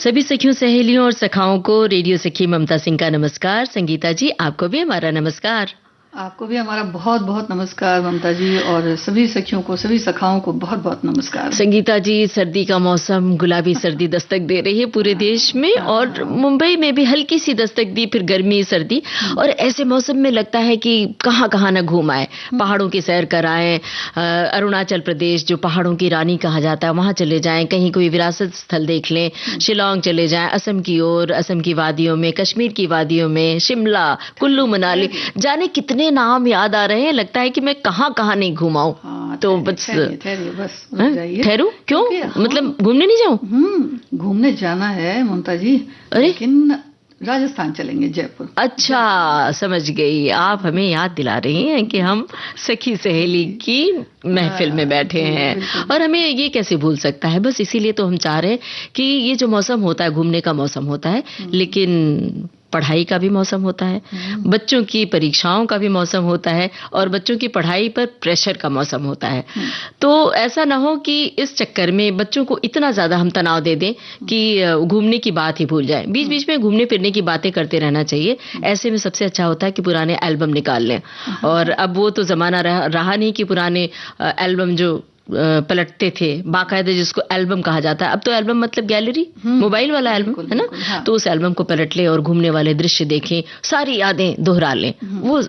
सभी सखियों, सहेलियों और सखाओं को रेडियो सखी ममता सिंह का नमस्कार। संगीता जी, आपको भी हमारा नमस्कार। आपको भी हमारा बहुत बहुत नमस्कार ममता जी, और सभी सखियों को, सभी सखाओं को बहुत बहुत नमस्कार। संगीता जी, सर्दी का मौसम, गुलाबी सर्दी दस्तक दे रही है पूरे देश में, और मुंबई में भी हल्की सी दस्तक दी, फिर गर्मी सर्दी। और ऐसे मौसम में लगता है कि कहाँ कहाँ न घूम आए, पहाड़ों की सैर कराएं, अरुणाचल प्रदेश जो पहाड़ों की रानी कहा जाता है वहां चले जाएं, कहीं कोई विरासत स्थल देख लें, शिलांग चले जाएं, असम की ओर, असम की वादियों में, कश्मीर की वादियों में, शिमला, कुल्लू मनाली, जाने कितने नाम याद आ रहे हैं। लगता है कि मैं कहाँ कहाँ नहीं घुमाऊं। तो बस ठहरू क्यों, मतलब घूमने नहीं जाऊं? घूमने जाना है ममता जी, लेकिन राजस्थान चलेंगे, जयपुर। अच्छा, समझ गई। आप हमें याद दिला रही हैं कि हम सखी सहेली की महफिल में बैठे हैं, और हमें ये कैसे भूल सकता है। बस इसीलिए तो हम चाह रहे हैं कि ये जो मौसम होता है, घूमने का मौसम होता है, लेकिन पढ़ाई का भी मौसम होता है, बच्चों की परीक्षाओं का भी मौसम होता है, और बच्चों की पढ़ाई पर प्रेशर का मौसम होता है। तो ऐसा ना हो कि इस चक्कर में बच्चों को इतना ज्यादा हम तनाव दे दें कि घूमने की बात ही भूल जाए। बीच बीच में घूमने फिरने की बातें करते रहना चाहिए। ऐसे में सबसे अच्छा होता है कि पुराने एल्बम निकाल लें। और अब वो तो जमाना रहा नहीं कि पुराने एल्बम जो पलटते थे बाकायदा, जिसको एल्बम कहा जाता है। अब तो एल्बम मतलब गैलरी, मोबाइल वाला एल्बम है ना। हाँ। तो उस एल्बम को पलट ले और घूमने वाले दृश्य देखें, सारी यादें दोहरा लें,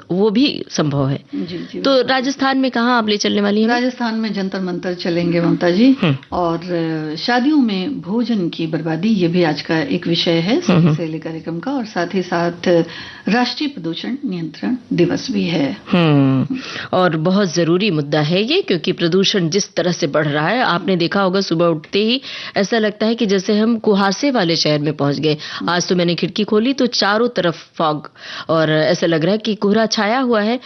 वो भी संभव है। जी, तो राजस्थान में कहाँ आप ले चलने वाली हैं? राजस्थान में जंतर मंतर चलेंगे ममता जी। और शादियों में भोजन की बर्बादी, ये भी आज का एक विषय है सहेली कार्यक्रम का, और साथ ही साथ राष्ट्रीय प्रदूषण नियंत्रण दिवस भी है। और बहुत जरूरी मुद्दा है ये, क्योंकि प्रदूषण जिस तरह से बढ़ रहा है, आपने देखा होगा सुबह उठते ही ऐसा लगता है कि जैसे हम कुहासे वाले शहर में पहुंच गए। आज तो मैंने खिड़की खोली तो चारों तरफ फॉग, और ऐसा लग रहा है कि कोहरा छाया हुआ है।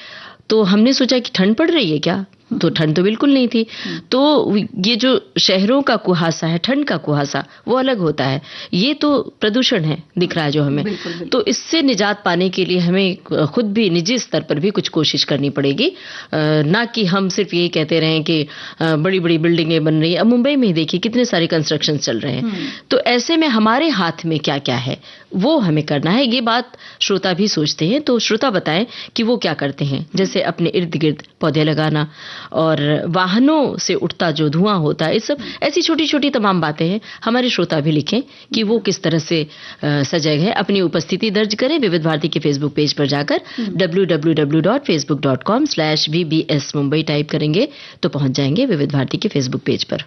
तो हमने सोचा कि ठंड पड़ रही है क्या, तो ठंड तो बिल्कुल नहीं थी। तो ये जो शहरों का कुहासा है, ठंड का कुहासा, वो अलग होता है। ये तो प्रदूषण है दिख रहा है जो हमें। बिल्कुल। तो इससे निजात पाने के लिए हमें खुद भी निजी स्तर पर भी कुछ कोशिश करनी पड़ेगी, ना कि हम सिर्फ ये कहते रहें कि बड़ी बड़ी बिल्डिंगें बन रही है। अब मुंबई में ही देखिए कितने सारे कंस्ट्रक्शन चल रहे हैं। तो ऐसे में हमारे हाथ में क्या क्या है वो हमें करना है। ये बात श्रोता भी सोचते हैं, तो श्रोता बताएं कि वो क्या करते हैं। जैसे अपने इर्द गिर्द पौधे लगाना, और वाहनों से उठता जो धुआं होता है, इस सब ऐसी छोटी छोटी तमाम बातें हैं। हमारे श्रोता भी लिखें कि वो किस तरह से सजग है। अपनी उपस्थिति दर्ज करें विविध भारती के फेसबुक पेज पर जाकर, www.facebook.com/vbs मुंबई टाइप करेंगे तो पहुंच जाएंगे विविध भारती के फेसबुक पेज पर।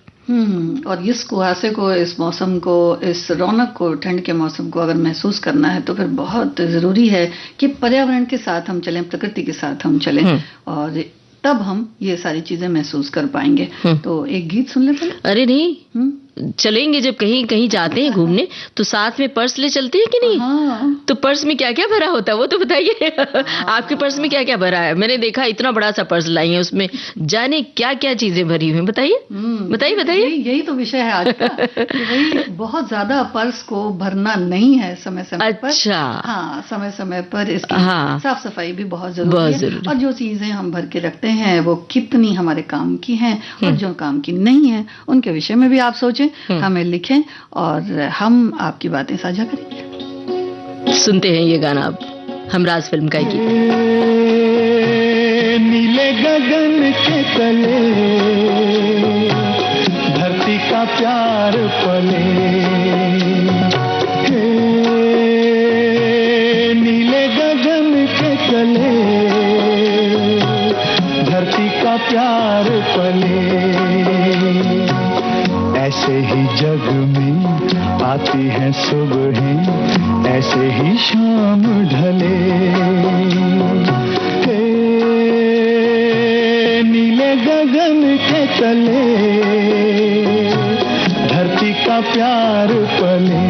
और इस कुहासे को, इस मौसम को, इस रौनक को, ठंड के मौसम को अगर महसूस करना है तो फिर बहुत जरूरी है कि पर्यावरण के साथ हम चलें, प्रकृति के साथ हम चलें, और तब हम ये सारी चीजें महसूस कर पाएंगे। तो एक गीत सुन लेते हैं। अरे नहीं, चलेंगे जब कहीं कहीं जाते हैं घूमने तो साथ में पर्स ले चलते हैं कि नहीं? तो पर्स में क्या क्या भरा होता है वो तो बताइए। आपके पर्स में क्या क्या भरा है? मैंने देखा इतना बड़ा सा पर्स लाई है, उसमें जाने क्या क्या चीजें भरी हुई हैं। बताइए बताइए। यही तो विषय है आज का, कि भाई बहुत ज्यादा पर्स को भरना नहीं है समय समय पर। अच्छा। हाँ, समय समय पर इसकी साफ सफाई भी बहुत जरूरी है। और जो चीजें हम भर के रखते हैं वो कितनी हमारे काम की हैं, और जो काम की नहीं है उनके विषय में भी आप सोचें, हमें लिखें, और हम आपकी बातें साझा करेंगे। सुनते हैं ये गाना अब, हमराज फिल्म का गीत। नीले गगन के तले धरती का प्यार पले, नीले गगन के तले धरती का प्यार पले, ऐसे ही जग में आती हैं सुबहें, ऐसे ही शाम ढले, नीले गगन के तले धरती का प्यार पले।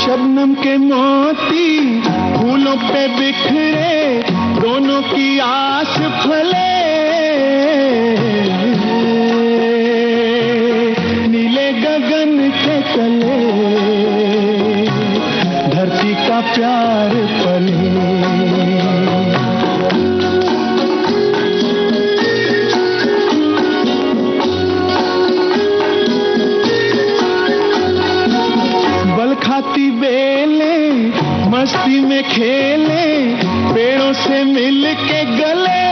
शबनम के मोती फूलों पे बिखरे, दोनों की आस फले, नीले गगन के तले धरती का प्यार पले। मस्ती में खेले पेड़ों से मिल के गले,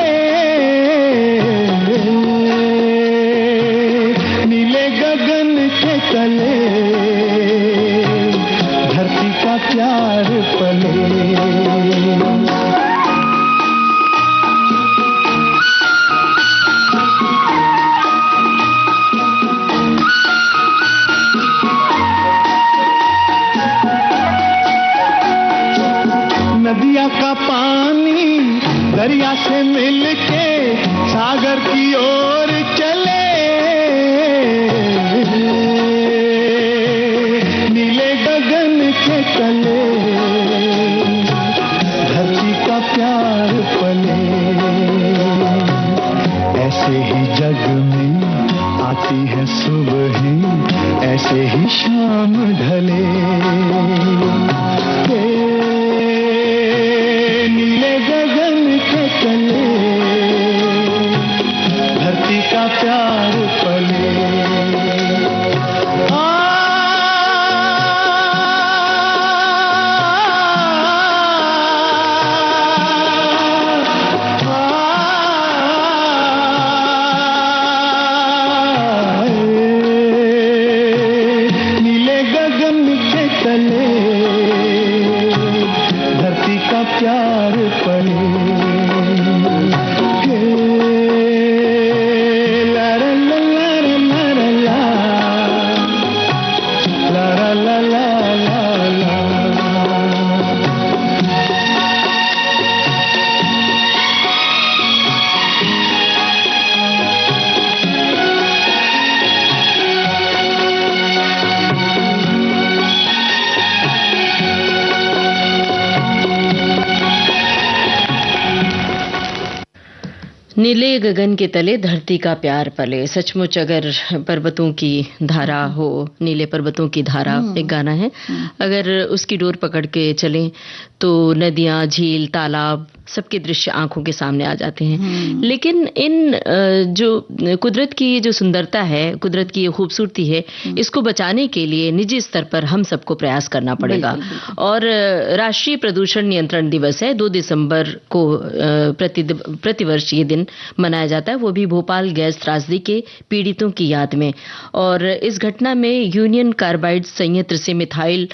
नीले गगन के तले धरती का प्यार पले। नदिया का पानी दरिया से मिलके सागर की ओर चले, नीले गगन के तले धरती का प्यार पले। ऐसे ही जग में आती है सुबह, ऐसे ही शाम ढले, नीले गगन के तले धरती का प्यार पले। नीले गगन के तले धरती का प्यार पले। ला ला ला ला ला ला, ला ला ला ला ला। नीले गगन के तले धरती का प्यार पले। सचमुच अगर पर्वतों की धारा हो, नीले पर्वतों की धारा एक गाना है, अगर उसकी डोर पकड़ के चलें तो नदियां, झील, तालाब सबके दृश्य आंखों के सामने आ जाते हैं। लेकिन इन जो कुदरत की जो सुंदरता है, कुदरत की ये खूबसूरती है, इसको बचाने के लिए निजी स्तर पर हम सबको प्रयास करना पड़ेगा। और राष्ट्रीय प्रदूषण नियंत्रण दिवस है, 2 दिसंबर को प्रतिवर्ष ये दिन मनाया जाता है, वो भी भोपाल गैस त्रासदी के पीड़ितों की याद में। और इस घटना में यूनियन कार्बाइड संयंत्र से मिथाइल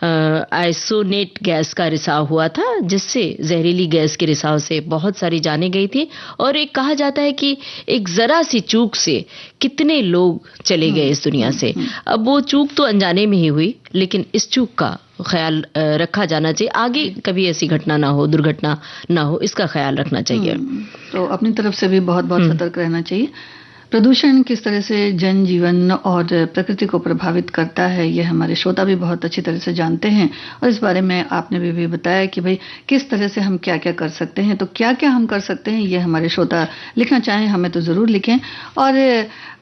आइसोनेट गैस का रिसाव हुआ था, जिससे जहरीली गैस के रिसाव से बहुत सारी जानें गई थी। और एक कहा जाता है कि एक जरा सी चूक से कितने लोग चले गए इस दुनिया से। अब वो चूक तो अनजाने में ही हुई, लेकिन इस चूक का ख्याल रखा जाना चाहिए। आगे कभी ऐसी घटना ना हो, दुर्घटना ना हो, इसका ख्याल रखना चाहिए। तो अपनी तरफ से भी बहुत बहुत सतर्क रहना चाहिए। प्रदूषण किस तरह से जनजीवन और प्रकृति को प्रभावित करता है, ये हमारे श्रोता भी बहुत अच्छी तरह से जानते हैं। और इस बारे में आपने भी बताया कि भाई किस तरह से हम क्या क्या कर सकते हैं। तो क्या क्या हम कर सकते हैं, ये हमारे श्रोता लिखना चाहें हमें तो ज़रूर लिखें। और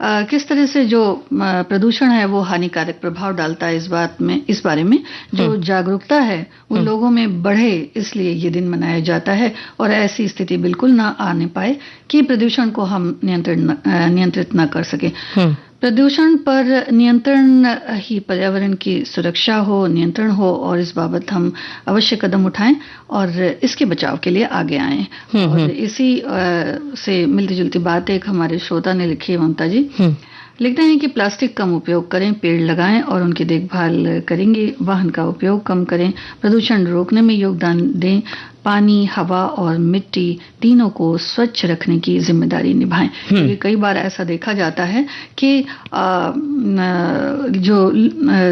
किस तरह से जो प्रदूषण है वो हानिकारक प्रभाव डालता है, इस बारे में जो जागरूकता है वो लोगों में बढ़े, इसलिए ये दिन मनाया जाता है। और ऐसी स्थिति बिल्कुल ना आने पाए कि प्रदूषण को हम नियंत्रित ना कर सके। प्रदूषण पर नियंत्रण ही पर्यावरण की सुरक्षा हो, नियंत्रण हो, और इस बाबत हम अवश्य कदम उठाएं और इसके बचाव के लिए आगे आएं। और इसी से मिलती जुलती बात एक हमारे श्रोता ने लिखी है, ममता जी लिखते हैं कि प्लास्टिक कम उपयोग करें, पेड़ लगाएं और उनकी देखभाल करेंगे, वाहन का उपयोग कम करें, प्रदूषण रोकने में योगदान दें, पानी, हवा और मिट्टी तीनों को स्वच्छ रखने की जिम्मेदारी निभाएं। क्योंकि कई बार ऐसा देखा जाता है कि जो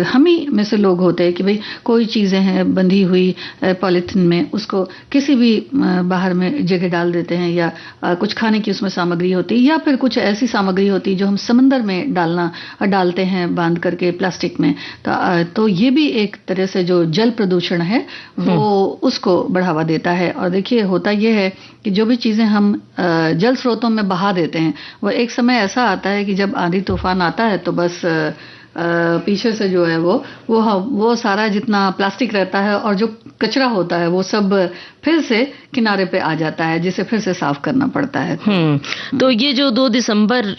हम ही में से लोग होते हैं कि भाई कोई चीज़ें हैं बंधी हुई पॉलीथीन में, उसको किसी भी बाहर में जगह डाल देते हैं, या कुछ खाने की उसमें सामग्री होती है, या फिर कुछ ऐसी सामग्री होती है जो हम समंदर में डालते हैं बांध करके प्लास्टिक में। तो ये भी एक तरह से जो जल प्रदूषण है वो उसको बढ़ावा देता है। और देखिए होता यह है कि जो भी चीज़ें हम जल स्रोतों में बहा देते हैं, वो एक समय ऐसा आता है कि जब आंधी तूफान आता है तो बस पीछे से जो है वो सारा जितना प्लास्टिक रहता है और जो कचरा होता है वो सब फिर से किनारे पे आ जाता है, जिसे फिर से साफ करना पड़ता है। तो ये जो 2 दिसंबर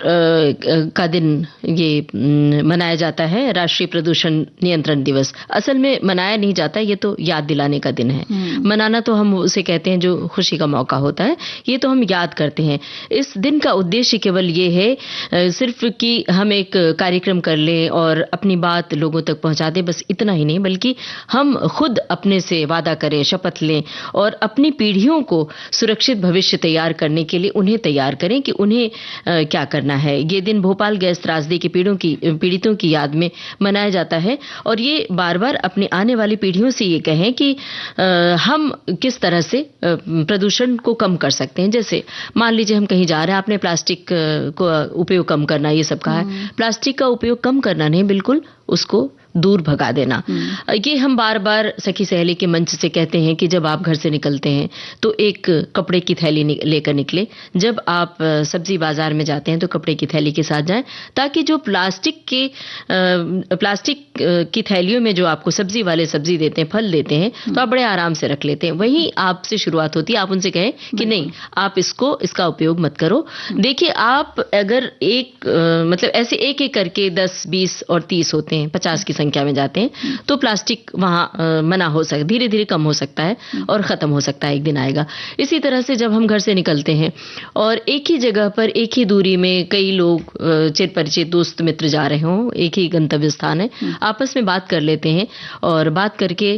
का दिन ये मनाया जाता है, राष्ट्रीय प्रदूषण नियंत्रण दिवस, असल में मनाया नहीं जाता, ये तो याद दिलाने का दिन है। मनाना तो हम उसे कहते हैं जो खुशी का मौका होता है, ये तो हम याद करते हैं। इस दिन का उद्देश्य केवल ये है सिर्फ कि हम एक कार्यक्रम कर लें और अपनी बात लोगों तक पहुंचा दें, बस इतना ही नहीं, बल्कि हम खुद अपने से वादा करें, शपथ लें और अपनी पीढ़ियों को सुरक्षित भविष्य तैयार करने के लिए उन्हें तैयार करें कि उन्हें क्या करना है। ये दिन भोपाल गैस त्रासदी के पीड़ितों की याद में मनाया जाता है और ये बार बार अपनी आने वाली पीढ़ियों से ये कहें कि हम किस तरह से प्रदूषण को कम कर सकते हैं। जैसे मान लीजिए हम कहीं जा रहे हैं, आपने प्लास्टिक को उपयोग कम करना ये सब कहा है, प्लास्टिक का उपयोग कम करना नहीं, बिल्कुल उसको दूर भगा देना। ये हम बार बार सखी सहेली के मंच से कहते हैं कि जब आप घर से निकलते हैं तो एक कपड़े की थैली लेकर निकले, जब आप सब्जी बाजार में जाते हैं तो कपड़े की थैली के साथ जाएं, ताकि जो प्लास्टिक की थैलियों में जो आपको सब्जी वाले सब्जी देते हैं, फल देते हैं, तो आप बड़े आराम से रख लेते हैं। वहीं आपसे शुरुआत होती है, आप उनसे कहें कि नहीं, आप इसका उपयोग मत करो। देखिए, आप अगर मतलब ऐसे एक एक करके 10, 20 और 30 होते हैं, 50 की संख्या में जाते हैं, तो प्लास्टिक वहां मना हो सकता है, धीरे धीरे कम हो सकता है और खत्म हो सकता है, एक दिन आएगा। इसी तरह से जब हम घर से निकलते हैं और एक ही जगह पर एक ही दूरी में कई लोग चिर परिचित दोस्त मित्र जा रहे हों, एक ही गंतव्य स्थान है, आपस में बात कर लेते हैं और बात करके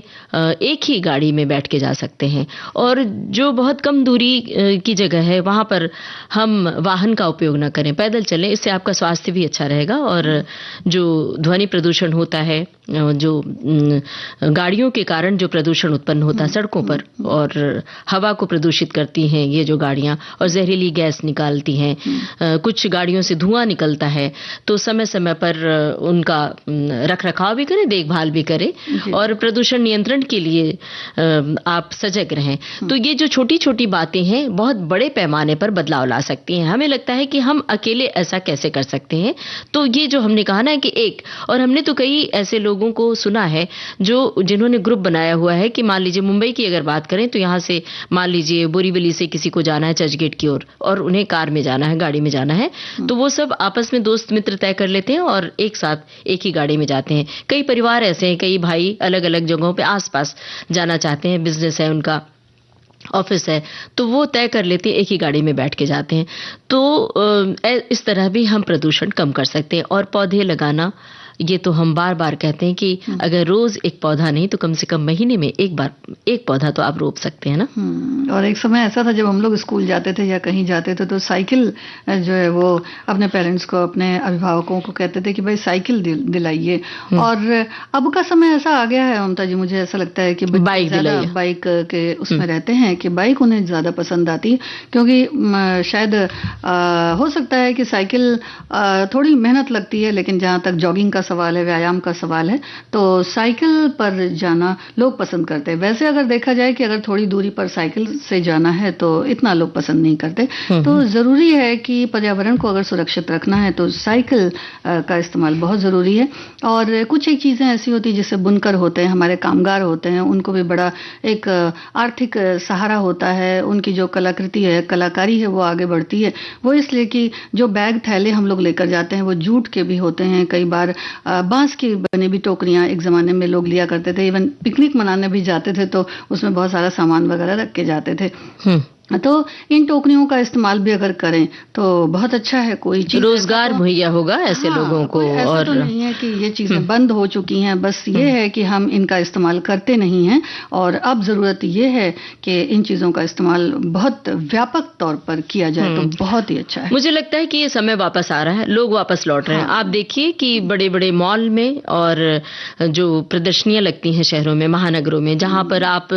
एक ही गाड़ी में बैठ के जा सकते हैं। और जो बहुत कम दूरी की जगह है वहां पर हम वाहन का उपयोग न करें, पैदल चलें, इससे आपका स्वास्थ्य भी अच्छा रहेगा। और जो ध्वनि प्रदूषण होता है, जो गाड़ियों के कारण जो प्रदूषण उत्पन्न होता है सड़कों पर और हवा को प्रदूषित करती हैं ये जो गाड़ियां, और जहरीली गैस निकालती हैं, कुछ गाड़ियों से धुआं निकलता है, तो समय समय पर उनका रखरखाव भी करें, देखभाल भी करें और प्रदूषण नियंत्रण के लिए आप सजग रहें। तो ये जो छोटी छोटी बातें हैं बहुत बड़े पैमाने पर बदलाव ला सकती हैं। हमें लगता है कि हम अकेले ऐसा कैसे कर सकते हैं, तो ये जो हमने कहा ना कि और हमने तो कई ऐसे लोगों को सुना है जिन्होंने ग्रुप बनाया हुआ है कि मान लीजिए मुंबई की अगर बात करें तो यहाँ से मान लीजिए बोरीवली से किसी को जाना है चर्चगेट की ओर और उन्हें कार में जाना है, गाड़ी में जाना है, तो वो सब आपस में दोस्त मित्र तय कर लेते हैं और एक साथ एक ही गाड़ी में जाते हैं। कई परिवार ऐसे हैं, कई भाई अलग अलग जगहों पे आसपास जाना चाहते हैं, बिजनेस है उनका, ऑफिस है, तो वो तय कर लेते हैं, एक ही गाड़ी में बैठ के जाते हैं। तो इस तरह भी हम प्रदूषण कम कर सकते हैं। और पौधे लगाना, ये तो हम बार बार कहते हैं कि अगर रोज एक पौधा नहीं तो कम से कम महीने में एक बार एक पौधा तो आप रोप सकते हैं ना। और एक समय ऐसा था जब हम लोग स्कूल जाते थे या कहीं जाते थे तो साइकिल जो है वो अपने पेरेंट्स को, अपने अभिभावकों को कहते थे कि भाई साइकिल दिलाइए। और अब का समय ऐसा आ गया है ममता जी, मुझे ऐसा लगता है कि बाइक के उसमें रहते हैं कि बाइक उन्हें ज्यादा पसंद आती है, क्योंकि शायद हो सकता है कि साइकिल थोड़ी मेहनत लगती है, लेकिन जहां तक जॉगिंग का सवाल है, व्यायाम का सवाल है, तो साइकिल पर जाना लोग पसंद करते हैं। वैसे अगर देखा जाए कि अगर थोड़ी दूरी पर साइकिल से जाना है तो इतना लोग पसंद नहीं करते। तो जरूरी है कि पर्यावरण को अगर सुरक्षित रखना है तो साइकिल का इस्तेमाल बहुत जरूरी है। और कुछ एक चीजें ऐसी होती है जैसे बुनकर होते हैं, हमारे कामगार होते हैं, उनको भी बड़ा एक आर्थिक सहारा होता है, उनकी जो कलाकृति है, कलाकारी है, वो आगे बढ़ती है। वो इसलिए कि जो बैग थैले हम लोग लेकर जाते हैं वो जूट के भी होते हैं, कई बार बांस की बनी भी टोकरियां एक जमाने में लोग लिया करते थे। इवन पिकनिक मनाने भी जाते थे तो उसमें बहुत सारा सामान वगैरह रख के जाते थे। तो इन टोकरियों का इस्तेमाल भी अगर करें तो बहुत अच्छा है। कोई चीज रोजगार मुहैया होगा ऐसे लोगों को। और तो नहीं है कि ये चीजें बंद हो चुकी हैं, बस ये है कि हम इनका इस्तेमाल करते नहीं हैं। और अब जरूरत ये है कि इन चीजों का इस्तेमाल बहुत व्यापक तौर पर किया जाए तो बहुत ही अच्छा है। मुझे लगता है कि ये समय वापस आ रहा है, लोग वापस लौट रहे हैं। आप देखिए कि बड़े बड़े मॉल में और जो प्रदर्शनियां लगती हैं शहरों में, महानगरों में, जहां पर आप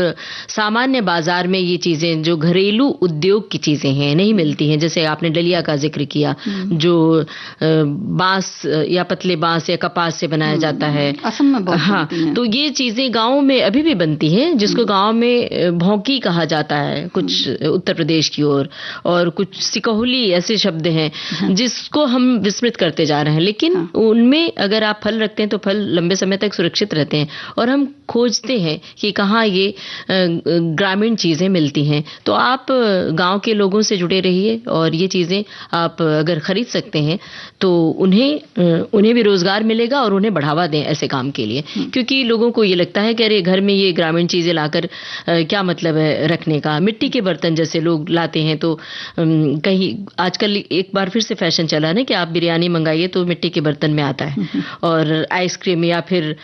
सामान्य बाजार में ये चीजें जो घरेलू घरेलू उद्योग की चीजें हैं, नहीं मिलती हैं। जैसे आपने डलिया का जिक्र किया, जो बांस या पतले बांस या कपास से बनाया जाता है, असम में बहुत हाँ, बनती हैं। तो ये चीजें गाँव में अभी भी बनती हैं, जिसको गाँव में भौंकी कहा जाता है कुछ उत्तर प्रदेश की ओर, और कुछ सिकहुली ऐसे शब्द हैं जिसको हम विस्मृत करते जा रहे हैं। लेकिन उनमें अगर आप फल रखते हैं तो फल लंबे समय तक सुरक्षित रहते हैं, और हम खोजते हैं कि कहाँ ये ग्रामीण चीजें मिलती हैं। तो आप गांव के लोगों से जुड़े रहिए, और ये चीजें आप अगर खरीद सकते हैं तो उन्हें भी रोजगार मिलेगा और उन्हें बढ़ावा दें ऐसे काम के लिए। क्योंकि लोगों को ये लगता है कि अरे घर में ये ग्रामीण चीजें लाकर क्या मतलब है रखने का। मिट्टी के बर्तन जैसे लोग लाते हैं, तो कहीं आजकल एक बार फिर से फैशन चला है ना कि आप बिरयानी मंगाइए तो मिट्टी के बर्तन में आता है, और आइसक्रीम या फिर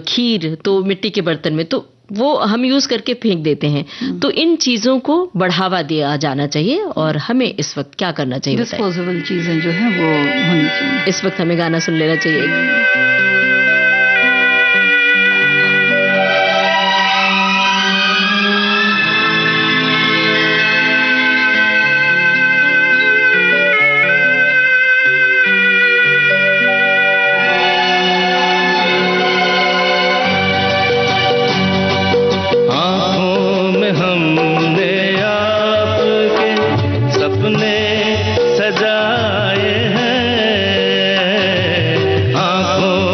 खीर तो मिट्टी के बर्तन में, तो वो हम यूज करके फेंक देते हैं। तो इन चीजों को बढ़ावा दिया जाना चाहिए, और हमें इस वक्त क्या करना चाहिए? डिस्पोजेबल चीजें जो है वो होनी चाहिए। इस वक्त हमें गाना सुन लेना चाहिए। सजाए हैं आँखों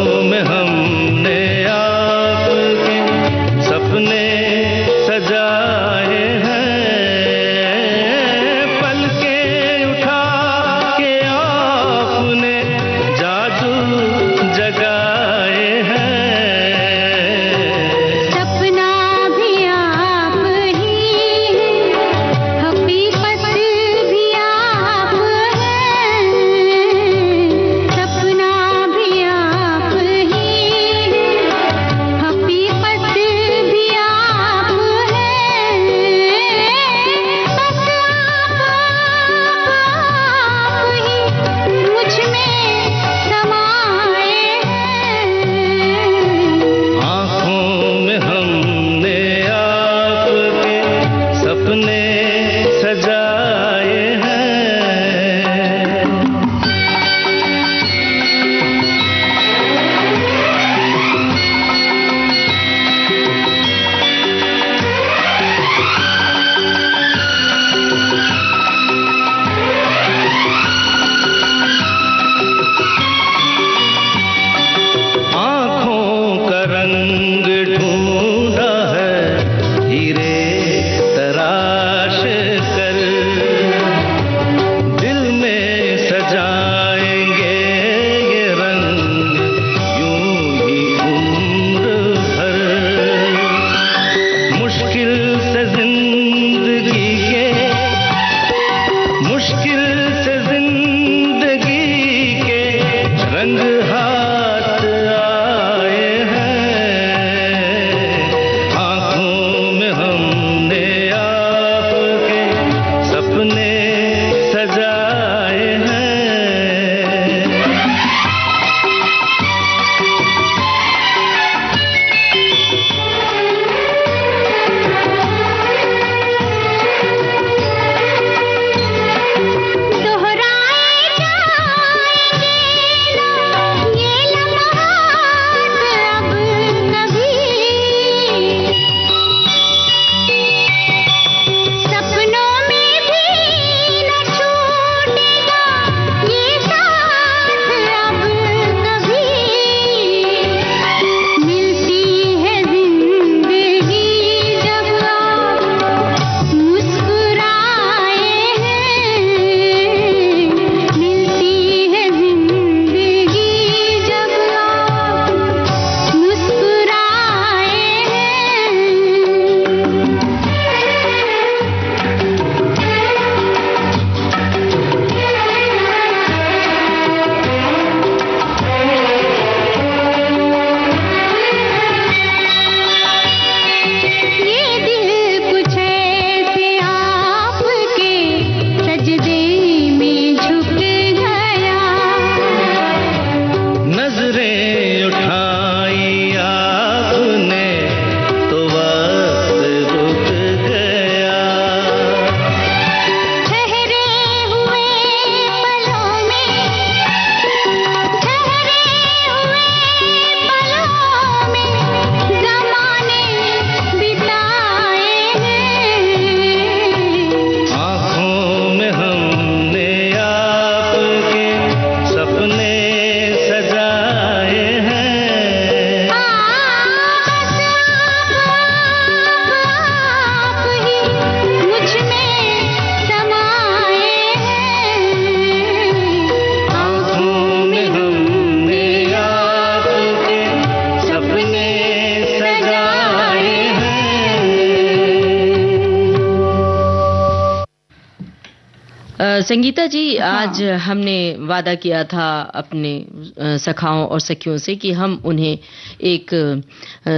संगीता जी, आज हमने वादा किया था अपने सखाओं और सखियों से कि हम उन्हें एक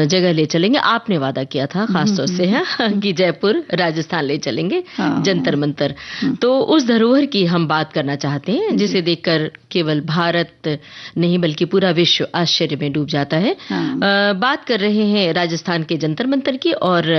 जगह ले चलेंगे। आपने वादा किया था खास तौर से कि जयपुर राजस्थान ले चलेंगे, जंतर मंतर। तो उस धरोहर की हम बात करना चाहते हैं जिसे देखकर केवल भारत नहीं बल्कि पूरा विश्व आश्चर्य में डूब जाता है। बात कर रहे हैं राजस्थान के जंतर मंतर की, और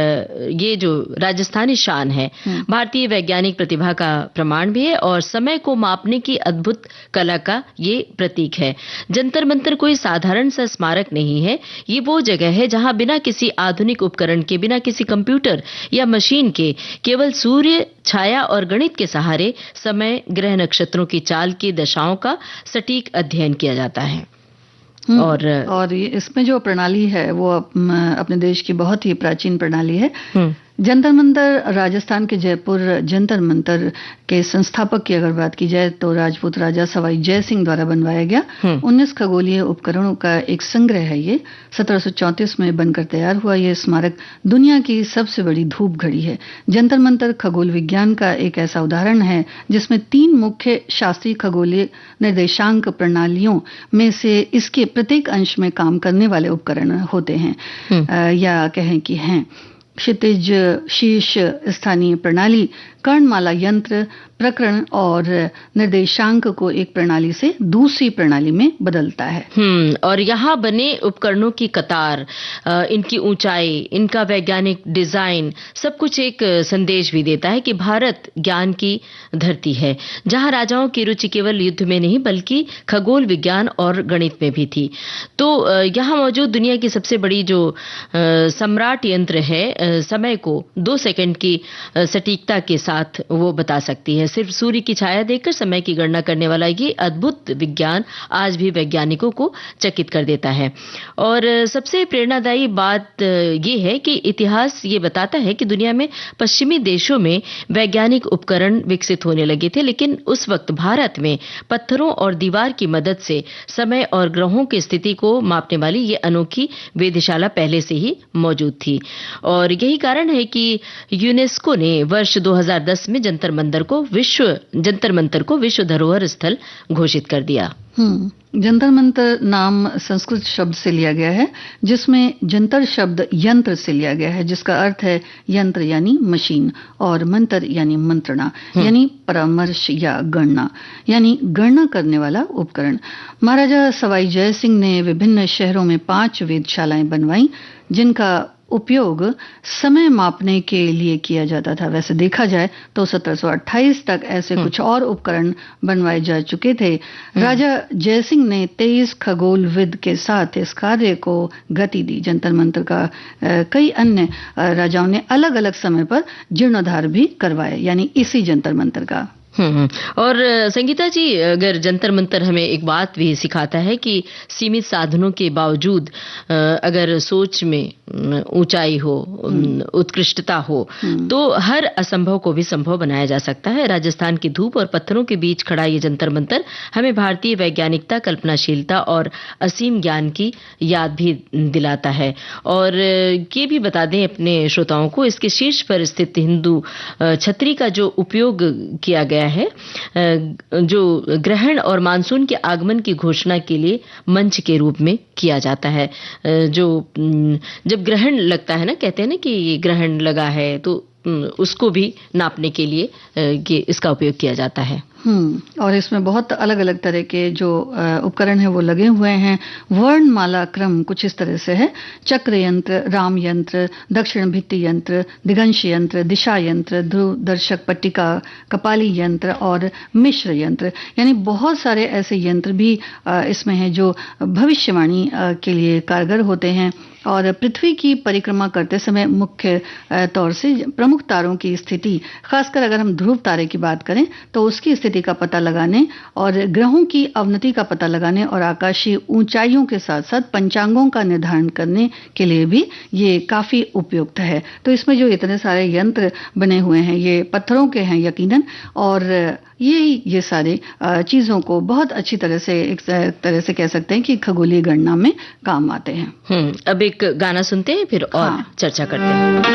ये जो राजस्थानी शान है भारतीय वैज्ञानिक प्रतिभा का प्रमाण भी है और समय को मापने की अद्भुत कला का ये प्रतीक है। जंतर मंतर कोई साधारण सा स्मारक नहीं है, ये वो जगह है जहां बिना किसी आधुनिक उपकरण के, बिना किसी कंप्यूटर या मशीन के, केवल सूर्य, छाया और गणित के सहारे समय, ग्रह, नक्षत्रों की चाल की दशाओं का सटीक अध्ययन किया जाता है। और इसमें जो प्रणाली है वो अपने देश की बहुत ही प्राचीन प्रणाली है। जंतर मंतर राजस्थान के जयपुर जंतर मंतर के संस्थापक की अगर बात की जाए तो राजपूत राजा सवाई जय सिंह द्वारा बनवाया गया 19 खगोलीय उपकरणों का एक संग्रह है। ये 1734 में बनकर तैयार हुआ। ये स्मारक दुनिया की सबसे बड़ी धूप घड़ी है। जंतर मंतर खगोल विज्ञान का एक ऐसा उदाहरण है जिसमें 3 मुख्य शास्त्रीय खगोलीय निर्देशांक प्रणालियों में से इसके प्रत्येक अंश में काम करने वाले उपकरण होते हैं, या कहें कि हैं। क्षितिज, शीर्ष स्थानीय प्रणाली, कर्णमाला यंत्र, प्रकरण और निर्देशांक को एक प्रणाली से दूसरी प्रणाली में बदलता है। और यहाँ बने उपकरणों की कतार, इनकी ऊंचाई, इनका वैज्ञानिक डिजाइन, सब कुछ एक संदेश भी देता है कि भारत ज्ञान की धरती है, जहाँ राजाओं की रुचि केवल युद्ध में नहीं बल्कि खगोल विज्ञान और गणित में भी थी। तो यहाँ मौजूद दुनिया की सबसे बड़ी जो सम्राट यंत्र है, समय को 2 सेकंड की सटीकता के साथ वो बता सकती है। सिर्फ सूर्य की छाया देखकर समय की गणना करने वाला ये अद्भुत विज्ञान आज भी वैज्ञानिकों को चकित कर देता है। और सबसे प्रेरणादायी बात ये है कि इतिहास ये बताता है कि दुनिया में पश्चिमी देशों में वैज्ञानिक उपकरण विकसित होने लगे थे, लेकिन उस वक्त भारत में पत्थरों और दीवार की मदद से समय और ग्रहों की स्थिति को मापने वाली ये अनोखी वेधशाला पहले से ही मौजूद थी। और यही कारण है कि यूनेस्को ने वर्ष 2010 में जंतर मंतर को विश्व धरोहर स्थल घोषित कर दिया। जंतर मंतर नाम संस्कृत शब्द से लिया गया है, जिसमें जंतर शब्द यंत्र से लिया गया है, जिसका अर्थ है यंत्र यानी मशीन, और मंतर यानी मंत्रणा यानी परामर्श या गणना यानी गणना करने वाला उपकरण। महाराजा सवाई जय सिंह ने विभिन्न शहरों में 5 वेधशालाएं बनवाई जिनका उपयोग समय मापने के लिए किया जाता था। वैसे देखा जाए तो 1728 तक ऐसे कुछ और उपकरण बनवाए जा चुके थे। राजा जयसिंह ने 23 खगोलविद के साथ इस कार्य को गति दी। जंतर मंतर का कई अन्य राजाओं ने अलग अलग समय पर जीर्णोद्धार भी करवाए, यानी इसी जंतर मंतर का। और संगीता जी, अगर जंतर मंतर हमें एक बात भी सिखाता है कि सीमित साधनों के बावजूद अगर सोच में ऊंचाई हो, उत्कृष्टता हो, तो हर असंभव को भी संभव बनाया जा सकता है। राजस्थान की धूप और पत्थरों के बीच खड़ा ये जंतर मंतर हमें भारतीय वैज्ञानिकता, कल्पनाशीलता और असीम ज्ञान की याद भी दिलाता है। और ये भी बता दें अपने श्रोताओं को, इसके शीर्ष पर स्थित हिंदू छतरी का जो उपयोग किया गया है, जो ग्रहण और मानसून के आगमन की घोषणा के लिए मंच के रूप में किया जाता है। जो जब ग्रहण लगता है ना, कहते हैं ना कि ये ग्रहण लगा है, तो उसको भी नापने के लिए ये इसका उपयोग किया जाता है। और इसमें बहुत अलग अलग तरह के जो उपकरण है वो लगे हुए हैं। वर्णमाला क्रम कुछ इस तरह से है: चक्र यंत्र, राम यंत्र, दक्षिण भित्ति यंत्र, दिगंश यंत्र, दिशा यंत्र, ध्रुव दर्शक पट्टिका, कपाली यंत्र और मिश्र यंत्र। यानी बहुत सारे ऐसे यंत्र भी इसमें हैं जो भविष्यवाणी के लिए कारगर होते हैं। और पृथ्वी की परिक्रमा करते समय मुख्य तौर से प्रमुख तारों की स्थिति, खासकर अगर हम ध्रुव तारे की बात करें तो उसकी स्थिति का पता लगाने और ग्रहों की अवनति का पता लगाने और आकाशीय ऊंचाइयों के साथ साथ पंचांगों का निर्धारण करने के लिए भी ये काफी उपयुक्त है। तो इसमें जो इतने सारे यंत्र बने हुए हैं ये पत्थरों के हैं यकीनन, और ये सारे चीजों को बहुत अच्छी तरह से एक तरह से कह सकते हैं कि खगोलीय गणना में काम आते हैं। अब एक गाना सुनते हैं, फिर और चर्चा करते हैं।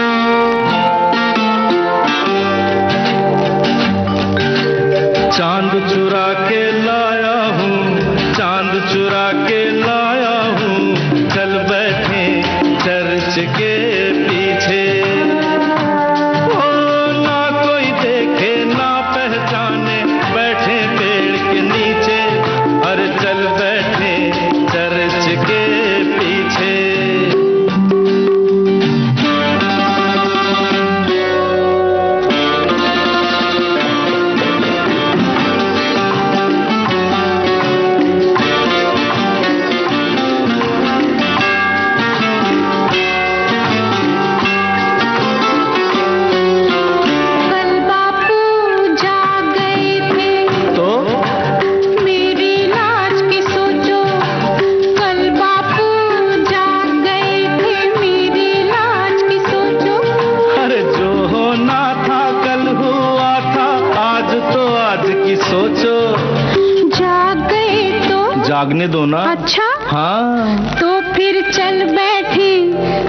भागने दो ना। अच्छा हाँ तो फिर चल बैठे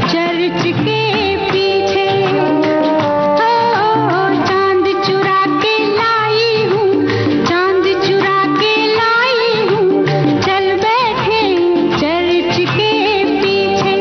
चर्च के पीछे, चांद चुरा के लाई हूँ, चांद चुरा के लाई हूँ, चल बैठे चर्च के पीछे।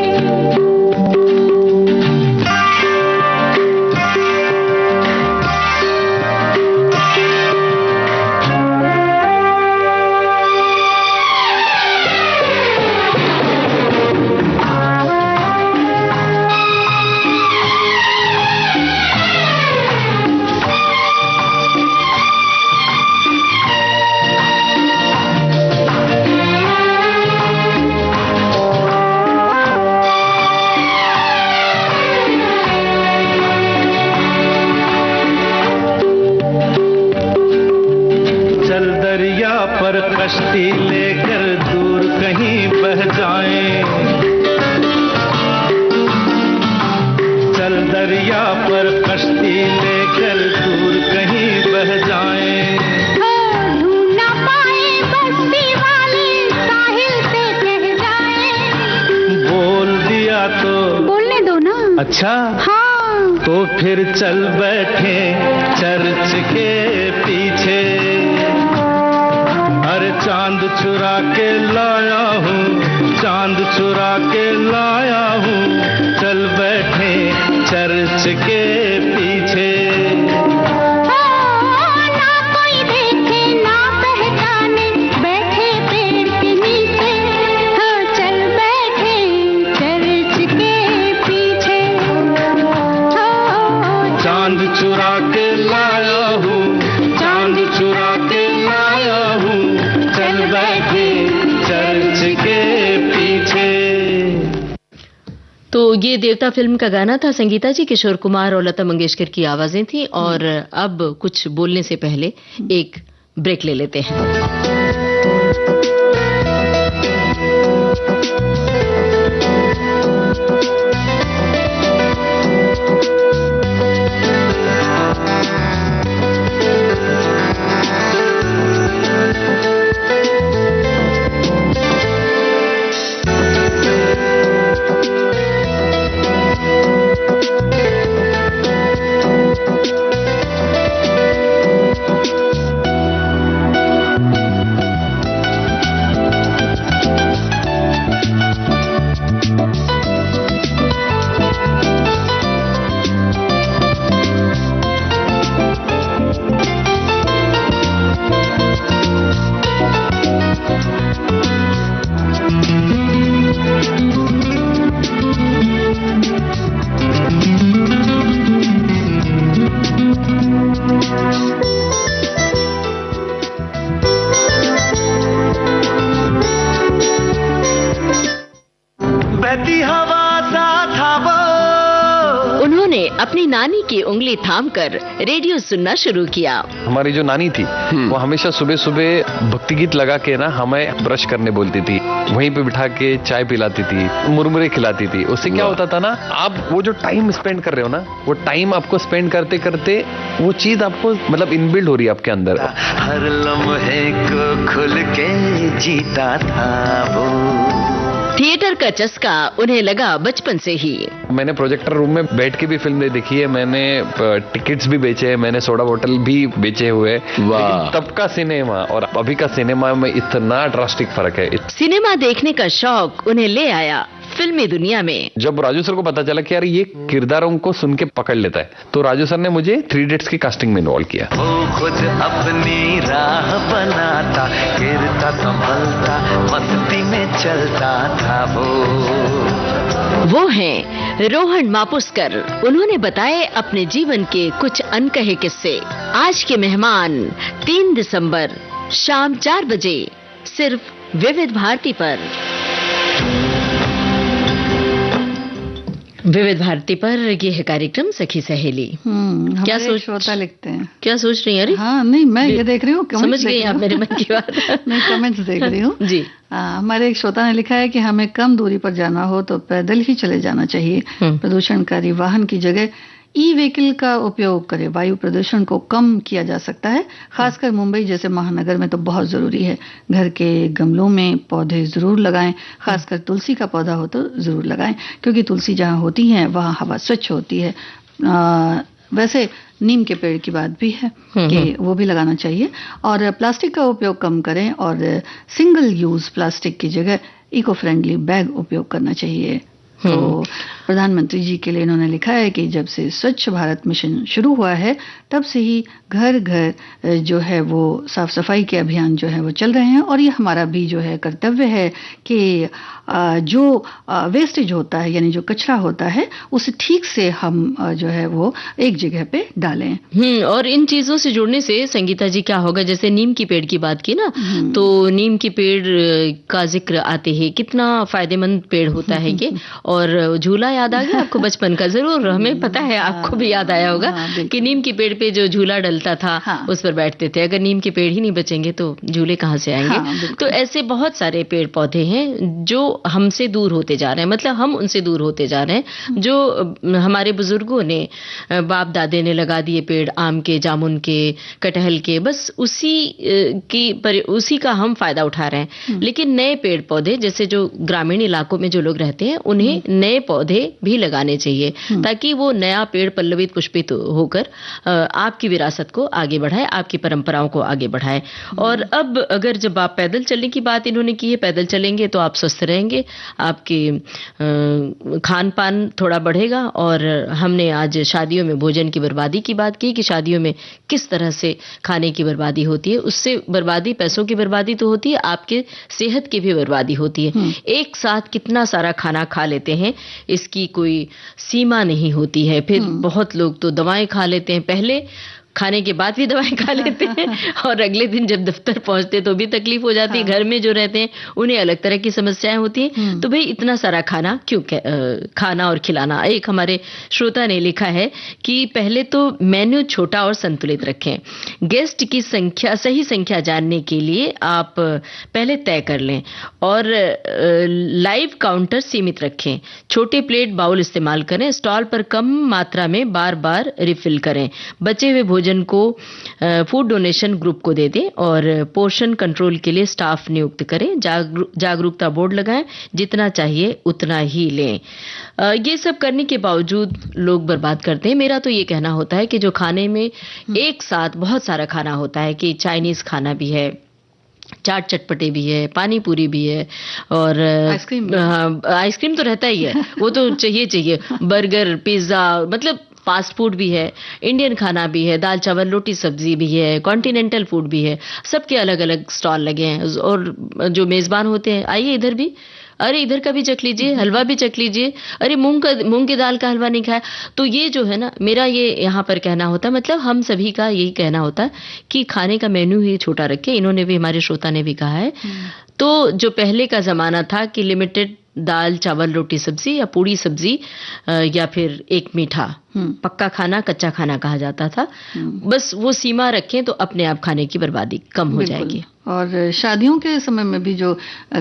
चल दरिया पर कश्ती लेकर दूर कहीं बह जाएं, चल दरिया पर कश्ती लेकर दूर कहीं बह जाएं। ढूंढ ना पाए बस्ती वाले साहिल से कह जाए। बोल दिया तो बोलने दो ना। अच्छा हाँ तो फिर चल बैठे चर्च के पीछे। अरे चांद चुरा के लाया हूँ, चांद चुरा के लाया हूँ, चल बैठे चर्च के पीछे। ना कोई देखे ना पहचाने, बैठे पेड़ के नीचे, हाँ चल बैठे चर्च के पीछे। चांद चुरा के लाया हूँ, चांद चुरा के लाया हूँ, चल बैठे चर्च के पीछे। तो ये देवता फिल्म का गाना था। संगीता जी, किशोर कुमार और लता मंगेशकर की आवाजें थी। और अब कुछ बोलने से पहले एक ब्रेक ले लेते हैं। अपनी नानी की उंगली थामकर रेडियो सुनना शुरू किया। हमारी जो नानी थी वो हमेशा सुबह सुबह भक्ति गीत लगा के ना हमें ब्रश करने बोलती थी, वहीं पे बिठा के चाय पिलाती थी, मुरमुरे खिलाती थी। उससे क्या होता था ना, आप वो जो टाइम स्पेंड कर रहे हो ना, वो टाइम आपको स्पेंड करते करते वो चीज आपको मतलब इनबिल्ड हो रही है आपके अंदर। हर लम्हे को खुल के जीता था वो। थिएटर का चस्का उन्हें लगा बचपन से ही। मैंने प्रोजेक्टर रूम में बैठ के भी फिल्म देखी है, मैंने टिकट्स भी बेचे हैं, मैंने सोडा बोतल भी बेचे हुए। तब का सिनेमा और अभी का सिनेमा में इतना ड्रास्टिक फर्क है। सिनेमा देखने का शौक उन्हें ले आया फिल्मी दुनिया में। जब राजू सर को पता चला कि यार ये किरदारों को सुन के पकड़ लेता है, तो राजू सर ने मुझे 3 इडियट्स की कास्टिंग में इन्वॉल्व किया। वो खुद अपनी राह बनाता, गिरता संभलता, मस्ती में चलता था वो हैं रोहन मापुस्कर। उन्होंने बताए अपने जीवन के कुछ अनकहे किस्से। आज के मेहमान 3 दिसंबर शाम 4 बजे सिर्फ विविध भारती पर। विविध भारती पर ये है कार्यक्रम सखी सहेली। क्या श्रोता लिखते हैं, क्या सोच रही हैं? अरे हाँ नहीं, मैं ये देख रही हूँ, समझ गई आप मेरे मन की बात। मैं कमेंट्स देख रही हूँ जी। हमारे एक श्रोता ने लिखा है कि हमें कम दूरी पर जाना हो तो पैदल ही चले जाना चाहिए। प्रदूषणकारी वाहन की जगह ई व्हीकल का उपयोग करें, वायु प्रदूषण को कम किया जा सकता है। खासकर मुंबई जैसे महानगर में तो बहुत जरूरी है। घर के गमलों में पौधे जरूर लगाएं, खासकर तुलसी का पौधा हो तो जरूर लगाएं, क्योंकि तुलसी जहाँ होती है वहाँ हवा स्वच्छ होती है। वैसे नीम के पेड़ की बात भी है कि वो भी लगाना चाहिए। और प्लास्टिक का उपयोग कम करें और सिंगल यूज प्लास्टिक की जगह इको फ्रेंडली बैग उपयोग करना चाहिए। तो प्रधानमंत्री जी के लिए इन्होंने लिखा है कि जब से स्वच्छ भारत मिशन शुरू हुआ है तब से ही घर घर जो है वो साफ सफाई के अभियान जो है वो चल रहे हैं, और ये हमारा भी जो है कर्तव्य है कि जो वेस्टेज होता है यानी जो कचरा होता है उसे ठीक से हम जो है वो एक जगह पे डालें। और इन चीजों से जुड़ने से संगीता जी क्या होगा, जैसे नीम की पेड़ की बात की ना, तो नीम की पेड़ का जिक्र आते ही कितना फायदेमंद पेड़ होता है ये। और झूला याद आ गया आपको बचपन का? जरूर, हमें पता है आपको भी याद आया होगा कि नीम की पेड़ पे जो झूला डलता था उस पर बैठते थे। अगर नीम के पेड़ ही नहीं बचेंगे तो झूले कहाँ से आएंगे? तो ऐसे बहुत सारे पेड़ पौधे हैं जो हमसे दूर होते जा रहे हैं, मतलब हम उनसे दूर होते जा रहे हैं। जो हमारे बुजुर्गों ने, बाप दादे ने लगा दिए पेड़, आम के, जामुन के, कटहल के, बस उसी का हम फायदा उठा रहे हैं। लेकिन नए पेड़ पौधे, जैसे जो ग्रामीण इलाकों में जो लोग रहते हैं उन्हें नए पौधे भी लगाने चाहिए ताकि वो नया पेड़ पल्लवित पुष्पित होकर आपकी विरासत को आगे बढ़ाए, आपकी परंपराओं को आगे बढ़ाए। और अब अगर जब आप पैदल चलने की बात इन्होंने की है, पैदल चलेंगे तो आप स्वस्थ रहेंगे, आपके खान पान थोड़ा बढ़ेगा। और हमने आज शादियों में भोजन की बर्बादी की बात की कि शादियों में किस तरह से खाने की बर्बादी होती है। उससे बर्बादी, पैसों की बर्बादी तो होती है, आपके सेहत की भी बर्बादी होती है। एक साथ कितना सारा खाना खा लेते हैं इसकी कोई सीमा नहीं होती है। फिर बहुत लोग तो दवाएं खा लेते हैं, पहले खाने के बाद भी दवाएं खा लेते हैं और अगले दिन जब दफ्तर पहुंचते तो भी तकलीफ हो जाती है। घर में जो रहते हैं उन्हें अलग तरह की समस्याएं होती हैं। तो भाई इतना सारा खाना क्यों खाना और खिलाना। एक हमारे श्रोता ने लिखा है कि पहले तो मेन्यू छोटा और संतुलित रखें। गेस्ट की संख्या, सही संख्या जानने के लिए आप पहले तय कर लें और लाइव काउंटर सीमित रखें। छोटे प्लेट बाउल इस्तेमाल करें। स्टॉल पर कम मात्रा में बार बार रिफिल करें। बचे हुए भोजन को फूड डोनेशन ग्रुप को दे दें और पोर्शन कंट्रोल के लिए स्टाफ नियुक्त करें। जागरूकता बोर्ड लगाएं, जितना चाहिए उतना ही लें। ये सब करने के बावजूद लोग बर्बाद करते हैं। मेरा तो ये कहना होता है कि जो खाने में एक साथ बहुत सारा खाना होता है, कि चाइनीज खाना भी है, चाट चटपटे भी है, पानी पूरी भी है और आइसक्रीम तो रहता ही है, वो तो चाहिए, बर्गर, पिज्जा, मतलब फास्ट फूड भी है, इंडियन खाना भी है, दाल चावल रोटी सब्जी भी है, कॉन्टिनेंटल फूड भी है। सबके अलग अलग स्टॉल लगे हैं और जो मेजबान होते हैं, आइए इधर भी, अरे इधर का भी चख लीजिए, हलवा भी चख लीजिए, अरे मूंग की दाल का हलवा नहीं खाया। तो ये जो है ना, मेरा ये यहाँ पर कहना होता है, मतलब हम सभी का यही कहना होता है कि खाने का मेन्यू ही छोटा रखें। इन्होंने भी, हमारे श्रोता ने भी कहा है। तो जो पहले का जमाना था कि लिमिटेड दाल चावल रोटी सब्जी या पूड़ी सब्जी या फिर एक मीठा, पक्का खाना कच्चा खाना कहा जाता था, बस वो सीमा रखें तो अपने आप खाने की बर्बादी कम हो जाएगी। और शादियों के समय में भी जो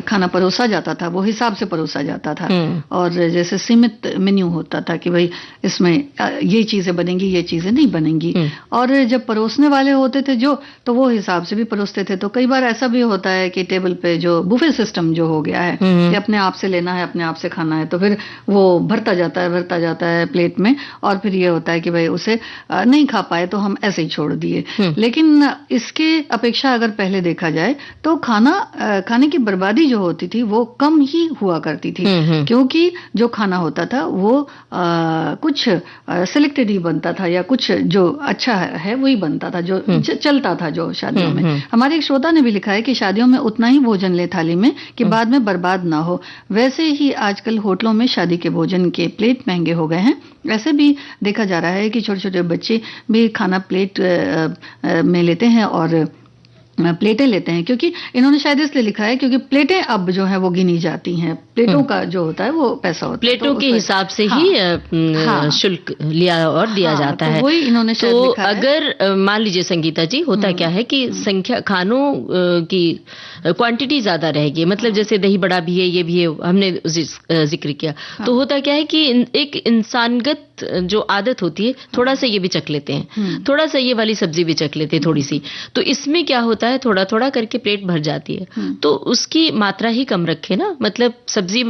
खाना परोसा जाता था वो हिसाब से परोसा जाता था और जैसे सीमित मेन्यू होता था कि भाई इसमें ये चीजें बनेंगी, ये चीजें नहीं बनेंगी। और जब परोसने वाले होते थे जो, तो वो हिसाब से भी परोसते थे। तो कई बार ऐसा भी होता है कि टेबल पे जो बुफे सिस्टम जो हो गया है कि अपने आप से लेना है, अपने आप से खाना है, तो फिर वो भरता जाता है प्लेट में और फिर ये होता है कि भाई उसे नहीं खा पाए तो हम ऐसे ही छोड़ दिए। लेकिन इसके अपेक्षा अगर पहले देखा जाए तो खाने की बर्बादी जो होती थी वो कम ही हुआ करती थी, क्योंकि जो खाना होता था वो कुछ सिलेक्टेड ही बनता था या कुछ जो अच्छा है वही बनता था, जो चलता था जो शादियों में। हमारे एक श्रोता ने भी लिखा है कि शादियों में उतना ही भोजन ले थाली में कि बाद में बर्बाद ना हो। वैसे ही आजकल होटलों में शादी के भोजन के प्लेट महंगे हो गए हैं। वैसे भी देखा जा रहा है कि छोटे छोटे बच्चे भी खाना प्लेट में लेते हैं और प्लेटें लेते हैं, क्योंकि इन्होंने शायद इसलिए लिखा है क्योंकि प्लेटें अब जो है वो गिनी जाती हैं। प्लेटों का जो होता है वो पैसा होता है, प्लेटों के हिसाब से ही शुल्क लिया और दिया जाता है। वही इन्होंने शायद लिखा है। अगर मान लीजिए संगीता जी, होता क्या है कि संख्या खानों की क्वांटिटी ज्यादा रहेगी, मतलब जैसे दही बड़ा भी है, ये भी है, हमने जिक्र किया, तो होता क्या है कि एक इंसानगत जो आदत होती है, थोड़ा सा ये भी चख लेते हैं, थोड़ा सा ये वाली सब्जी भी चख लेते हैं थोड़ी सी, तो इसमें क्या होता है, थोड़ा थोड़ा करके प्लेट भर जाती है। तो उसकी मात्रा ही कम रखे ना, मतलब सब्जी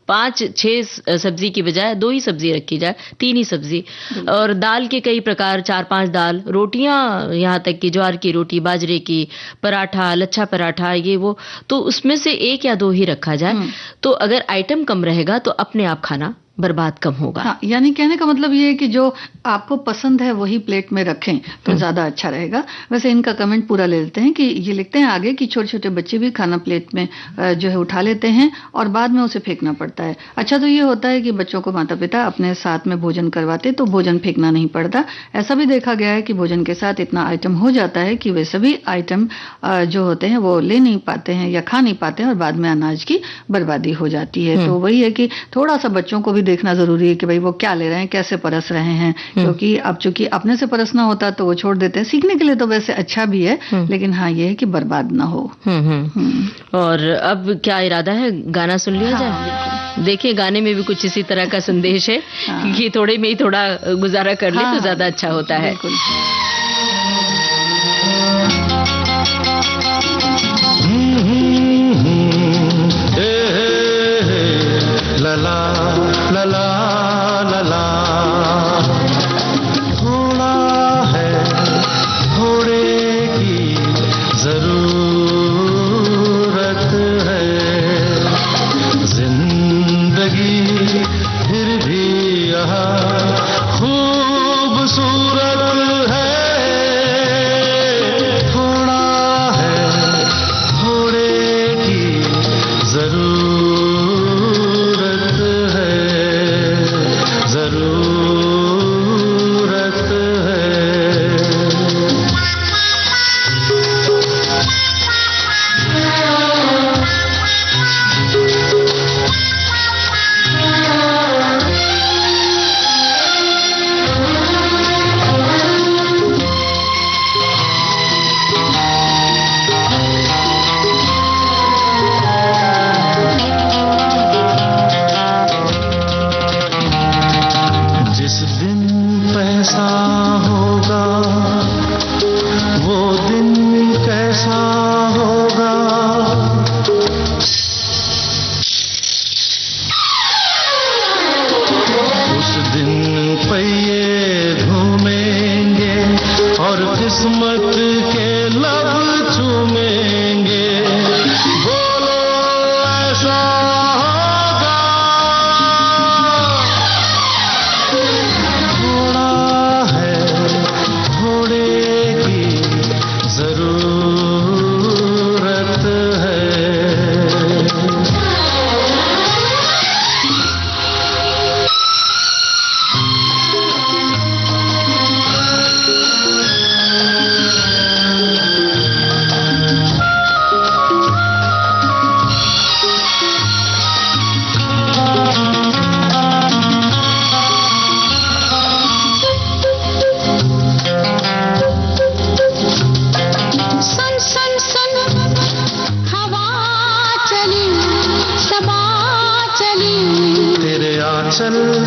5-6 सब्जी की बजाय 2 ही सब्जी रखी जाए, 3 ही सब्जी, और दाल के कई प्रकार, 4-5 दाल, रोटियां यहाँ तक कि ज्वार की रोटी, बाजरे की, पराठा, लच्छा पराठा, ये वो, तो उसमें से 1 या 2 ही रखा जाए। तो अगर आइटम कम रहेगा तो अपने आप खाना बर्बाद कम होगा। हाँ, यानी कहने का मतलब ये है कि जो आपको पसंद है वही प्लेट में रखें तो ज्यादा अच्छा रहेगा। वैसे इनका कमेंट पूरा ले लेते हैं कि ये लिखते हैं आगे कि छोटे छोटे बच्चे भी खाना प्लेट में जो है उठा लेते हैं और बाद में उसे फेंकना पड़ता है। अच्छा, तो ये होता है कि बच्चों को माता पिता अपने साथ में भोजन करवाते तो भोजन फेंकना नहीं पड़ता। ऐसा भी देखा गया है कि भोजन के साथ इतना आइटम हो जाता है कि वे सभी आइटम जो होते हैं वो ले नहीं पाते हैं या खा नहीं पाते हैं और बाद में अनाज की बर्बादी हो जाती है। तो वही है कि थोड़ा सा बच्चों को भी देखना जरूरी है कि भाई वो क्या ले रहे हैं, कैसे परस रहे हैं, क्योंकि अब चूंकि अपने से परसना होता तो वो छोड़ देते हैं। सीखने के लिए तो वैसे अच्छा भी है, लेकिन हाँ ये है कि बर्बाद ना हो। और अब क्या इरादा है, गाना सुन लिया जाए? देखिए, गाने में भी कुछ इसी तरह का संदेश है कि थोड़े में ही थोड़ा गुजारा कर ले तो ज्यादा अच्छा होता है। लला लला लला, थोड़ा है थोड़े की जरूरत है, जिंदगी फिर भी यहाँ खूबसूरत है। थोड़ा है थोड़े की जरूरत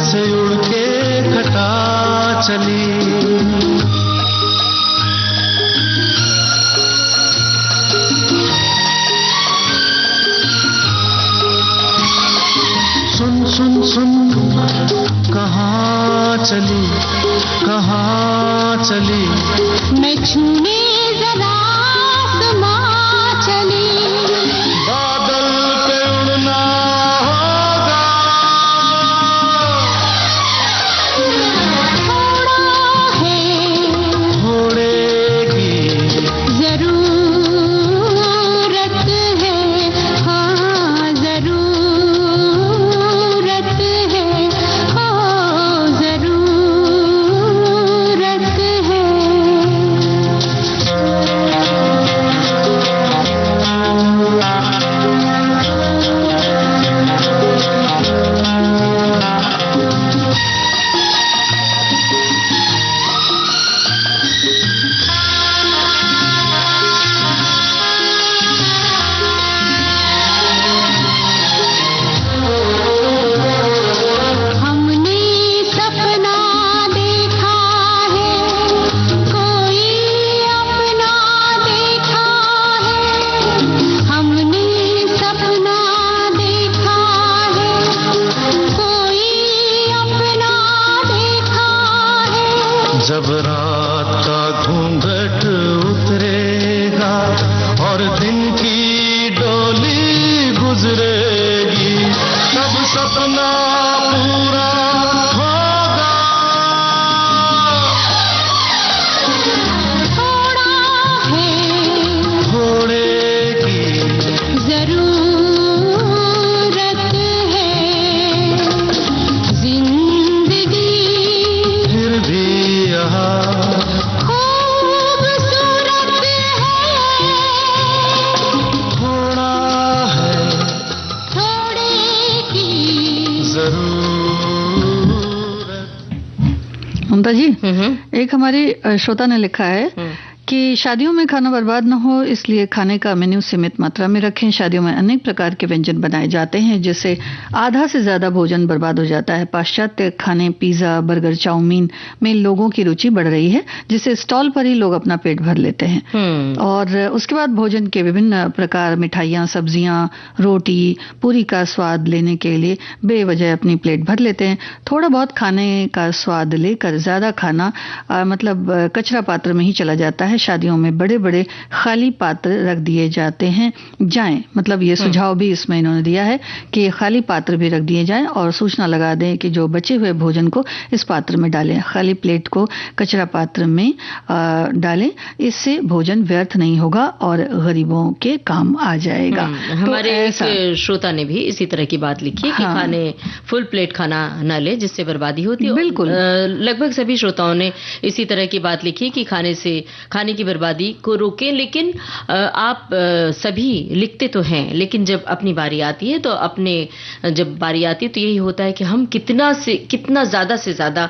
से उड़ के घटा चली, सुन सुन सुन कहाँ चली, कहाँ चली, मैं छूने जरा आसमां चली, बादल पे उड़ना होगा, थोड़ा है थोड़े की जरूरत है, हाँ जरूरत है, हाँ जरूरत है। जब रात का घूंघट उतरेगा और दिन की डोली गुजरेगी, तब सपना पूरा होगा। थोड़ा है घोड़े की जरूरत है, जिंदगी फिर भी यहाँ खूबसूरत है, थोड़ा है थोड़े की जरूरत। ममता जी, हम्म। एक हमारी श्रोता ने लिखा है कि शादियों में खाना बर्बाद न हो, इसलिए खाने का मेन्यू सीमित मात्रा में रखें। शादियों में अनेक प्रकार के व्यंजन बनाए जाते हैं, जिससे आधा से ज्यादा भोजन बर्बाद हो जाता है। पाश्चात्य खाने, पिज्जा, बर्गर, चाउमीन में लोगों की रुचि बढ़ रही है, जिससे स्टॉल पर ही लोग अपना पेट भर लेते हैं। और उसके बाद भोजन के विभिन्न प्रकार, मिठाइयाँ, सब्जियां, रोटी, पूरी का स्वाद लेने के लिए बेवजह अपनी प्लेट भर लेते हैं। थोड़ा बहुत खाने का स्वाद लेकर ज्यादा खाना मतलब कचरा पात्र में ही चला जाता है। शादियों में बड़े बड़े खाली पात्र रख दिए जाते हैं मतलब ये सुझाव भी इसमें इन्होंने दिया है कि खाली पात्र भी रख दिए जाएं और सूचना लगा दें कि जो बचे हुए भोजन को इस पात्र में डालें, खाली प्लेट को कचरा पात्र में डालें। इससे भोजन व्यर्थ नहीं होगा और गरीबों के काम आ जाएगा। हमारे एक श्रोता ने भी इसी तरह की बात लिखी है कि खाने फुल प्लेट खाना न ले, जिससे बर्बादी होती है। बिल्कुल। लगभग सभी श्रोताओं ने इसी तरह की बात लिखी कि खाने की बर्बादी को रोकें। लेकिन आप सभी लिखते तो हैं, लेकिन जब अपनी बारी आती है तो जब बारी आती है तो यही होता है कि हम कितना ज्यादा से ज्यादा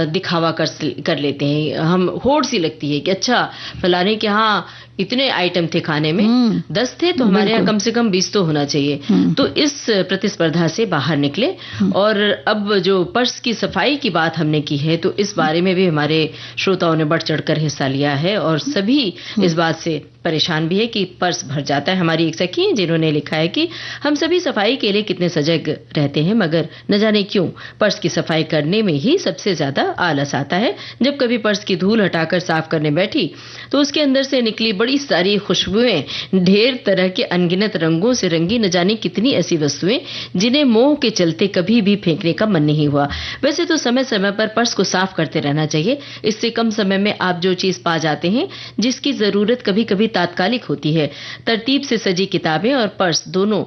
दिखावा कर लेते हैं। हम होड़ सी लगती है कि अच्छा फलाने के यहाँ इतने आइटम थे खाने में, 10 थे तो हमारे यहाँ कम से कम 20 तो होना चाहिए। तो इस प्रतिस्पर्धा से बाहर निकले। और अब जो पर्स की सफाई की बात हमने की है, तो इस बारे में भी हमारे श्रोताओं ने बढ़ चढ़कर हिस्सा लिया है और सभी इस बात से परेशान भी है कि पर्स भर जाता है। हमारी एक सखी है जिन्होंने लिखा है कि हम सभी सफाई के लिए कितने सजग रहते हैं, मगर न जाने क्यों पर्स की सफाई करने में ही सबसे ज्यादा आलस आता है। जब कभी पर्स की धूल हटाकर साफ करने बैठी तो उसके अंदर से निकली बड़ी सारी खुशबुएं, ढेर तरह के अनगिनत रंगों से रंगी न जाने कितनी ऐसी वस्तुएं जिन्हें मोह के चलते कभी भी फेंकने का मन नहीं हुआ। वैसे तो समय समय पर पर्स को साफ करते रहना चाहिए, इससे कम समय में आप जो चीज पा जाते हैं जिसकी जरूरत कभी कभी तात्कालिक होती है। तरतीब से सजी किताबें और पर्स दोनों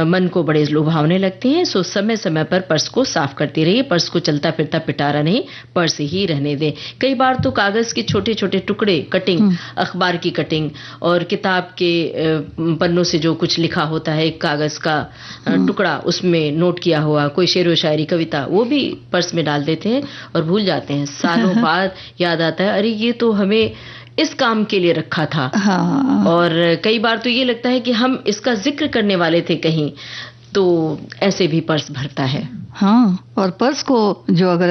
मन को बड़े लुभावने लगते हैं। सो समय समय पर पर्स को साफ करते रहिए। पर्स को चलता फिरता पिटारा नहीं, पर्स ही रहने दें। कई बार तो कागज के छोटे छोटे टुकड़े, कटिंग, अखबार की कटिंग और किताब के पन्नों से जो कुछ लिखा होता है, एक कागज का टुकड़ा, उसमें नोट किया हुआ कोई शेर व शायरी, कविता, वो भी पर्स में डाल देते हैं और भूल जाते हैं। सालों बाद याद आता है, अरे ये तो हमें इस काम के लिए रखा था। और कई बार तो ये लगता है कि हम इसका जिक्र करने वाले थे कहीं, तो ऐसे भी पर्स भरता है। हाँ, और पर्स को जो अगर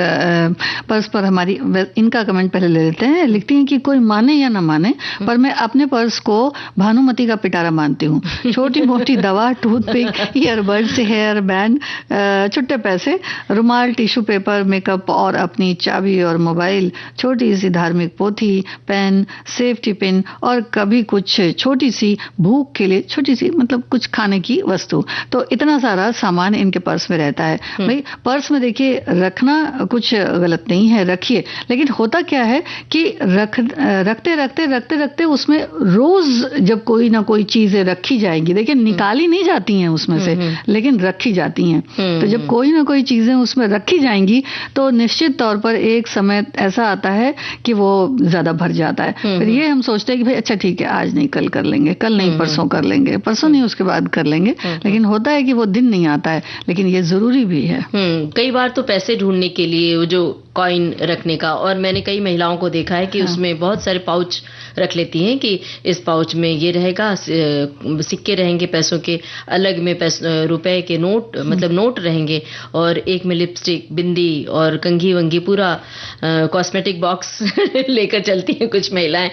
पर्स पर हमारी इनका कमेंट पहले ले लेते हैं। लिखती हैं कि कोई माने या ना माने, पर मैं अपने पर्स को भानुमति का पिटारा मानती हूँ। छोटी मोटी दवा, टूथपिक, ईयरबड्स, हेयर बैंड, छुट्टे पैसे, रुमाल, टिश्यू पेपर, मेकअप और अपनी चाबी और मोबाइल, छोटी सी धार्मिक पोथी, पेन, सेफ्टी पिन और कभी कुछ छोटी सी भूख के लिए छोटी सी मतलब कुछ खाने की वस्तु। तो इतना सारा सामान इनके पर्स में रहता है। भाई पर्स में देखिए रखना कुछ गलत नहीं है, रखिए, लेकिन होता क्या है कि रखते रखते उसमें रोज जब कोई ना कोई चीजें रखी जाएंगी, देखिए निकाली नहीं जाती हैं उसमें से, लेकिन रखी जाती हैं। तो जब कोई ना कोई चीजें उसमें रखी जाएंगी तो निश्चित तौर पर एक समय ऐसा आता है कि वो ज्यादा भर जाता है। फिर ये हम सोचते हैं कि भाई अच्छा ठीक है, आज नहीं कल कर लेंगे, कल नहीं परसों कर लेंगे, परसों नहीं उसके बाद कर लेंगे, लेकिन होता है कि वो दिन नहीं आता है। लेकिन ये जरूरी भी है। कई बार तो पैसे ढूंढने के लिए वो जो कॉइन रखने का, और मैंने कई महिलाओं को देखा है कि उसमें बहुत सारे पाउच रख लेती हैं कि इस पाउच में ये रहेगा, सिक्के रहेंगे पैसों के, अलग में रुपए के नोट मतलब नोट रहेंगे, और एक में लिपस्टिक, बिंदी और कंघी वंगी, पूरा कॉस्मेटिक बॉक्स लेकर चलती हैं कुछ महिलाएं।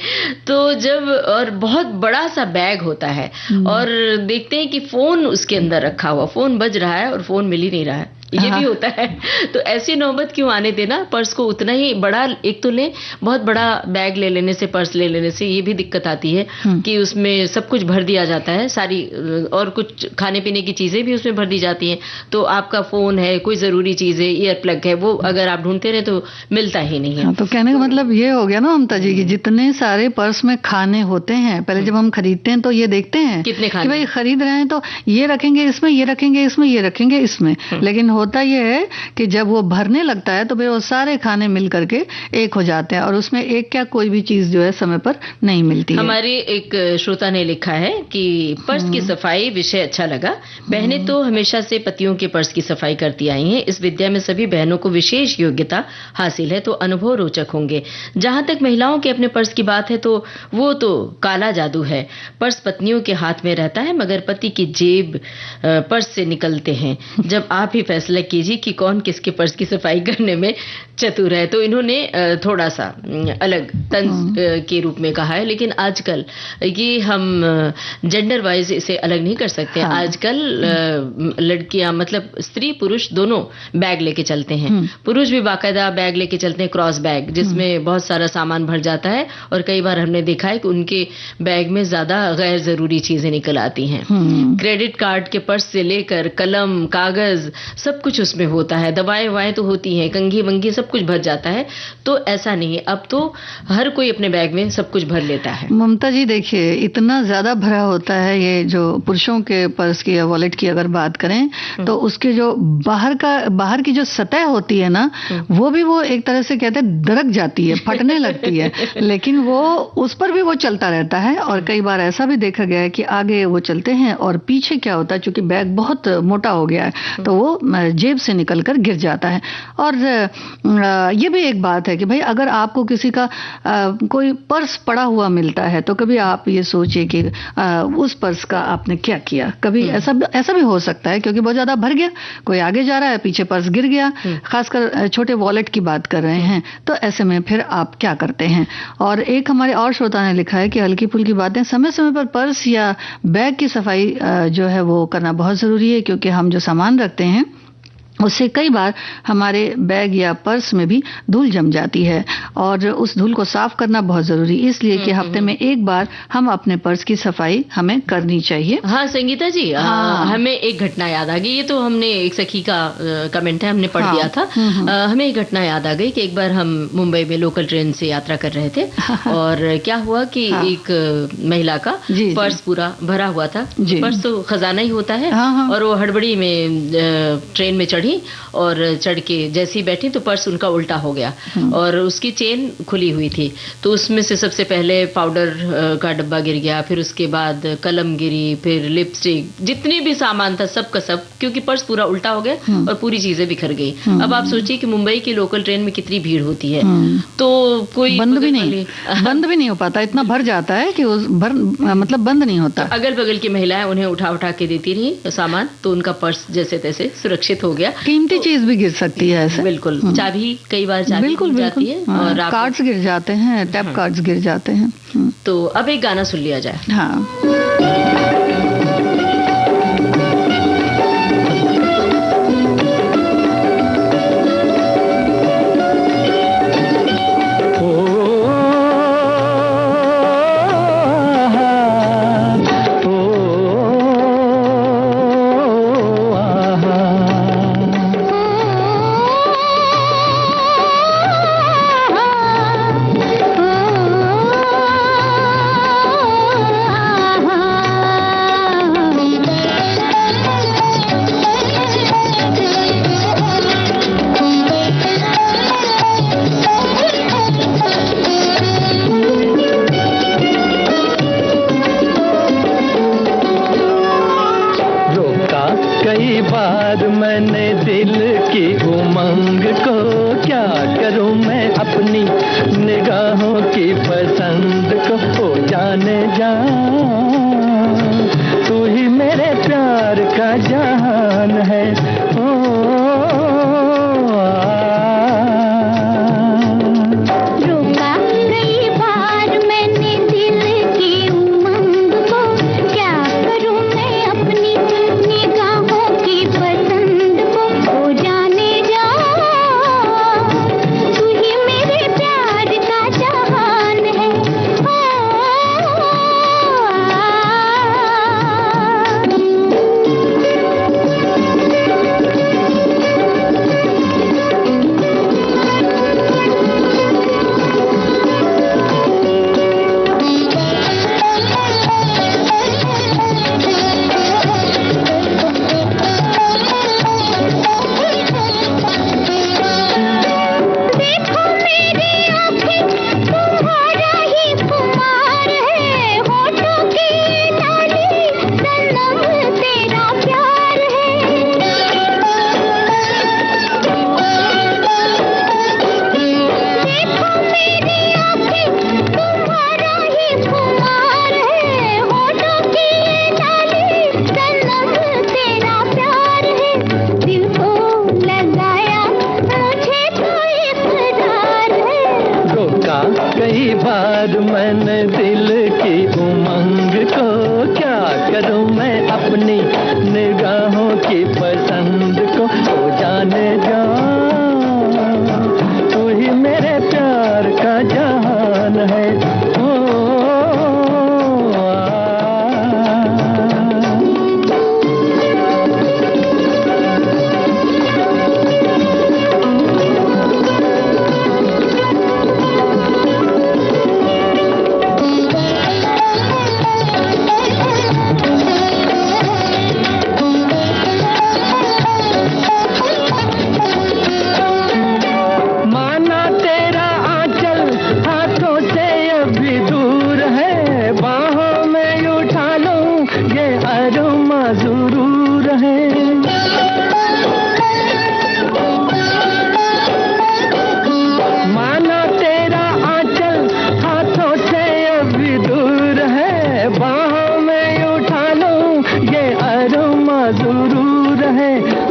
तो जब और बहुत बड़ा सा बैग होता है और देखते हैं कि फोन उसके अंदर रखा हुआ, फोन बज रहा है और फोन मिल ही नहीं रहा है। ये भी होता है। तो ऐसी नौबत क्यों आने देना, पर्स को उतना ही बड़ा, एक तो ले, बहुत बड़ा बैग ले लेने से, पर्स ले लेने से ये भी दिक्कत आती है कि उसमें सब कुछ भर दिया जाता है, सारी और कुछ खाने पीने की चीजें भी उसमें भर दी जाती हैं। तो आपका फोन है, कोई जरूरी चीज है, ईयर प्लग है, वो अगर आप ढूंढते रहे तो मिलता ही नहीं है। तो कहने का मतलब ये हो गया ना ममता जी, कि जितने सारे पर्स में खाने होते हैं, पहले जब हम खरीदते हैं तो ये देखते हैं कितने खाने, कि भाई खरीद रहे हैं तो ये रखेंगे इसमें, ये रखेंगे इसमें, ये रखेंगे इसमें, लेकिन होता ये है कि जब वो भरने लगता है तो फिर वो सारे खाने मिल करके एक हो जाते हैं और उसमें एक क्या कोई भी चीज जो है समय पर नहीं मिलती है। हमारे एक श्रोता ने लिखा है कि पर्स की सफाई विषय अच्छा लगा। बहनें तो हमेशा से पतियों के पर्स की सफाई करती आई हैं। इस विद्या में सभी बहनों को विशेष योग्यता हासिल है, तो अनुभव रोचक होंगे। जहां तक महिलाओं के अपने पर्स की बात है तो वो तो काला जादू है। पर्स पत्नियों के हाथ में रहता है मगर पति की जेब पर्स से निकलते हैं। जब आप ही फैसला कीजिए कि कौन किसके पर्स की सफाई करने में चतुर है। तो इन्होंने थोड़ा सा अलग तंज के रूप में कहा है, लेकिन आजकल ये हम जेंडर वाइज इसे अलग नहीं कर सकते। हाँ। आजकल लड़कियां, मतलब स्त्री पुरुष दोनों बैग लेके चलते हैं। पुरुष भी बाकायदा बैग लेके चलते हैं, क्रॉस बैग, जिसमें बहुत सारा सामान भर जाता है और कई बार हमने देखा है कि उनके बैग में ज्यादा गैर जरूरी चीजें निकल आती हैं। क्रेडिट कार्ड के पर्स से लेकर कलम, कागज, सब कुछ उसमें होता है। दवाएं ववाएं तो होती हैं, कंघी वंघी सब कुछ भर जाता है। तो ऐसा नहीं है, अब तो हर कोई अपने बैग में सब कुछ भर लेता है। ममता जी देखिए, इतना ज्यादा भरा होता है ये जो पुरुषों के पर्स की या वॉलेट की अगर बात करें तो उसके जो बाहर की जो सतह होती है ना, वो भी वो एक तरह से कहते हैं दरक जाती है, फटने लगती है, लेकिन वो उस पर भी वो चलता रहता है। और कई बार ऐसा भी देखा गया है कि आगे वो चलते हैं और पीछे क्या होता है, चूंकि बैग बहुत मोटा हो गया है तो वो जेब से निकलकर गिर जाता है। और ये भी एक बात है कि भाई अगर आपको किसी का कोई पर्स पड़ा हुआ मिलता है तो कभी आप ये सोचिए कि उस पर्स का आपने क्या किया। कभी ऐसा भी हो सकता है क्योंकि बहुत ज्यादा भर गया, कोई आगे जा रहा है, पीछे पर्स गिर गया, खासकर छोटे वॉलेट की बात कर रहे हैं, तो ऐसे में फिर आप क्या करते हैं। और एक हमारे और श्रोता ने लिखा है कि हल्की फुल्की बातें, समय समय पर पर्स या बैग की सफाई जो है वो करना बहुत जरूरी है, क्योंकि हम जो सामान रखते हैं उससे कई बार हमारे बैग या पर्स में भी धूल जम जाती है और उस धूल को साफ करना बहुत जरूरी, इसलिए कि हफ्ते में एक बार हम अपने पर्स की सफाई हमें करनी चाहिए। हाँ संगीता जी, हमें एक घटना याद आ गई। ये तो हमने एक सखी का कमेंट है, हमने पढ़ दिया था। हमें एक घटना याद आ गई कि एक बार हम मुंबई में लोकल ट्रेन से यात्रा कर रहे थे और क्या हुआ कि एक महिला का पर्स पूरा भरा हुआ था। पर्स तो खजाना ही होता है और वो हड़बड़ी में ट्रेन में चढ़ी और चढ़ के जैसे ही बैठी तो पर्स उनका उल्टा हो गया और उसकी चेन खुली हुई थी। तो उसमें से सबसे पहले पाउडर का डब्बा गिर गया, फिर उसके बाद कलम गिरी, फिर लिपस्टिक, जितनी भी सामान था सब का सब, क्योंकि पर्स पूरा उल्टा हो गया और पूरी चीजें बिखर गई। अब आप सोचिए कि मुंबई की लोकल ट्रेन में कितनी भीड़ होती है, तो कोई बंद भी नहीं हो पाता, इतना भर जाता है कि मतलब बंद नहीं होता। तो अगल बगल की महिलाएं उन्हें उठा के देती रही सामान, तो उनका पर्स जैसे तैसे सुरक्षित हो गया। कीमती चीज भी गिर सकती है ऐसे। बिल्कुल, चाबी, कई बार चाबी गिर जाती है और कार्ड्स गिर जाते हैं, टैप कार्ड्स गिर जाते हैं। तो अब एक गाना सुन लिया जाए। हाँ। कई बार मैंने दिल की उमंग को, क्या करूं मैं अपनी निगाहों की पसंद को। ओ जाने जा, तू ही मेरे प्यार का जहान है। पसंद को कई बार मैंने दिल की उमंग को, क्या करूं मैं अपनी निगाहों की पसंद को। ओ जाने जा, तू ही मेरे प्यार का जहान है। ओ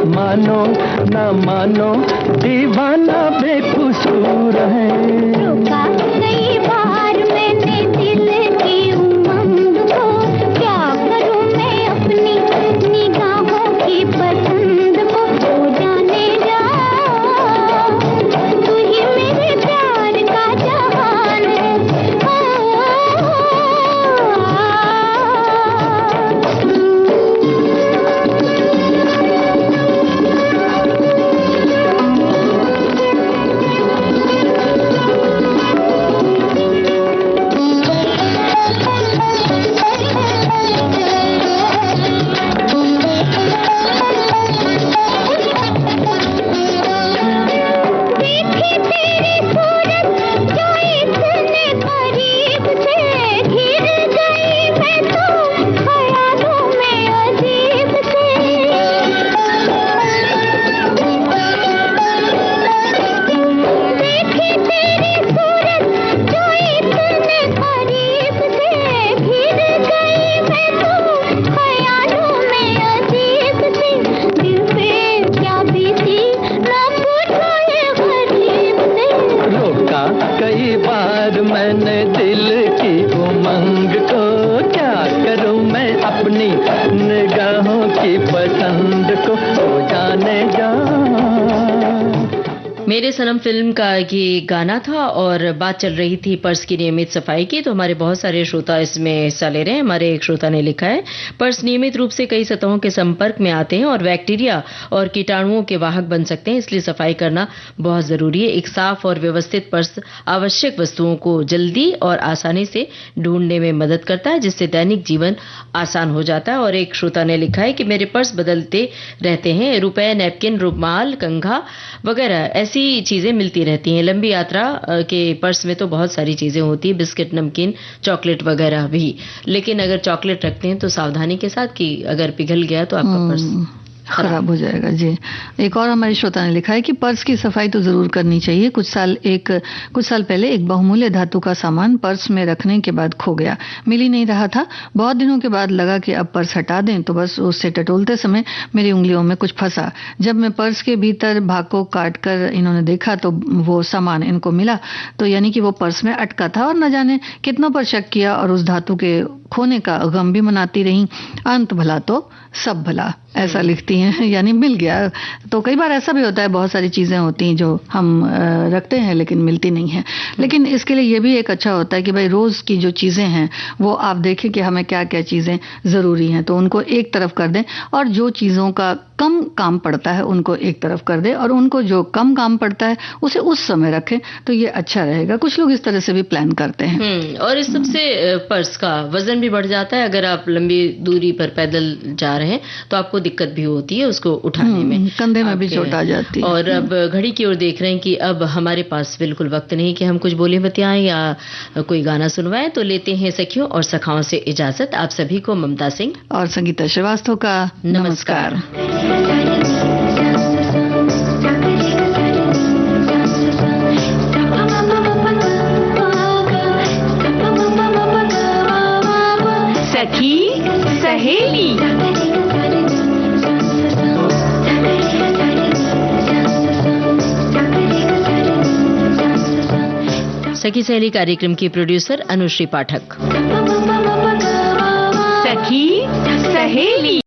मानो ना मानो दीवाना बेकसूर है। रुका कई बार मैंने दिल की उमंग को, क्या करूं मैं अपनी निगाहों की पसंद को। ओ जाने जा, तू ही मेरे प्यार का जहान है। कई बार मैंने दिल की उमंग को, क्या करूं मैं अपनी निगाहों की पसंद को। ओ जाने जा। मेरे सनम फिल्म का ये गाना था और बात चल रही थी पर्स की नियमित सफाई की। तो हमारे बहुत सारे श्रोता इसमें हिस्सा ले रहे हैं। हमारे एक श्रोता ने लिखा है, पर्स नियमित रूप से कई सतहों के संपर्क में आते हैं और बैक्टीरिया और कीटाणुओं के वाहक बन सकते हैं, इसलिए सफाई करना बहुत जरूरी है। एक साफ और व्यवस्थित पर्स आवश्यक वस्तुओं को जल्दी और आसानी से ढूंढने में मदद करता है, जिससे दैनिक जीवन आसान हो जाता है। और एक श्रोता ने लिखा है कि मेरे पर्स बदलते रहते हैं, रुपए, नैपकिन, रुमाल, कंघा वगैरह ऐसी चीजें मिलती रहती हैं। लंबी यात्रा के पर्स में तो बहुत सारी चीजें होती हैं, बिस्किट, नमकीन, चॉकलेट वगैरह भी। लेकिन अगर चॉकलेट रखते हैं तो सावधानी के साथ कि अगर पिघल गया तो आपका पर्स खराब हो जाएगा। जी, एक और हमारे श्रोता ने लिखा है कि पर्स की सफाई तो जरूर करनी चाहिए। कुछ साल पहले एक बहुमूल्य धातु का सामान पर्स में रखने के बाद खो गया, मिल ही नहीं रहा था। बहुत दिनों के बाद लगा कि अब पर्स हटा दें, तो बस उससे टटोलते समय मेरी उंगलियों में कुछ फंसा। जब मैं पर्स के भीतर भाग को काट कर इन्होंने देखा तो वो सामान इनको मिला, तो यानी कि वो पर्स में अटका था और न जाने कितनों पर शक किया और उस धातु के खोने का गम भी मनाती रही। अंत भला तो सब भला, ऐसा लिखती हैं, यानी मिल गया। तो कई बार ऐसा भी होता है, बहुत सारी चीजें होती हैं जो हम रखते हैं लेकिन मिलती नहीं है। लेकिन इसके लिए ये भी एक अच्छा होता है कि भाई रोज की जो चीजें हैं वो आप देखें कि हमें क्या क्या चीजें जरूरी हैं, तो उनको एक तरफ कर दें, और जो चीजों का कम काम पड़ता है उनको एक तरफ कर दें, और उनको जो कम काम पड़ता है उसे उस समय रखें, तो ये अच्छा रहेगा। कुछ लोग इस तरह से भी प्लान करते हैं। और इस सबसे पर्स का वजन भी बढ़ जाता है। अगर आप लंबी दूरी पर पैदल जा रहे हैं तो आपको दिक्कत भी होती है उसको उठाने में, कंधे में भी चोट आ जाती है। और अब घड़ी की ओर देख रहे हैं कि अब हमारे पास बिल्कुल वक्त नहीं कि हम कुछ बोले बतियाएं या कोई गाना सुनवाएं, तो लेते हैं सखियों और सखाओं से इजाजत। आप सभी को ममता सिंह और संगीता श्रीवास्तव का नमस्कार। सखी सहेली। सखी सहेली कार्यक्रम की प्रोड्यूसर अनुश्री पाठक। सखी सहेली।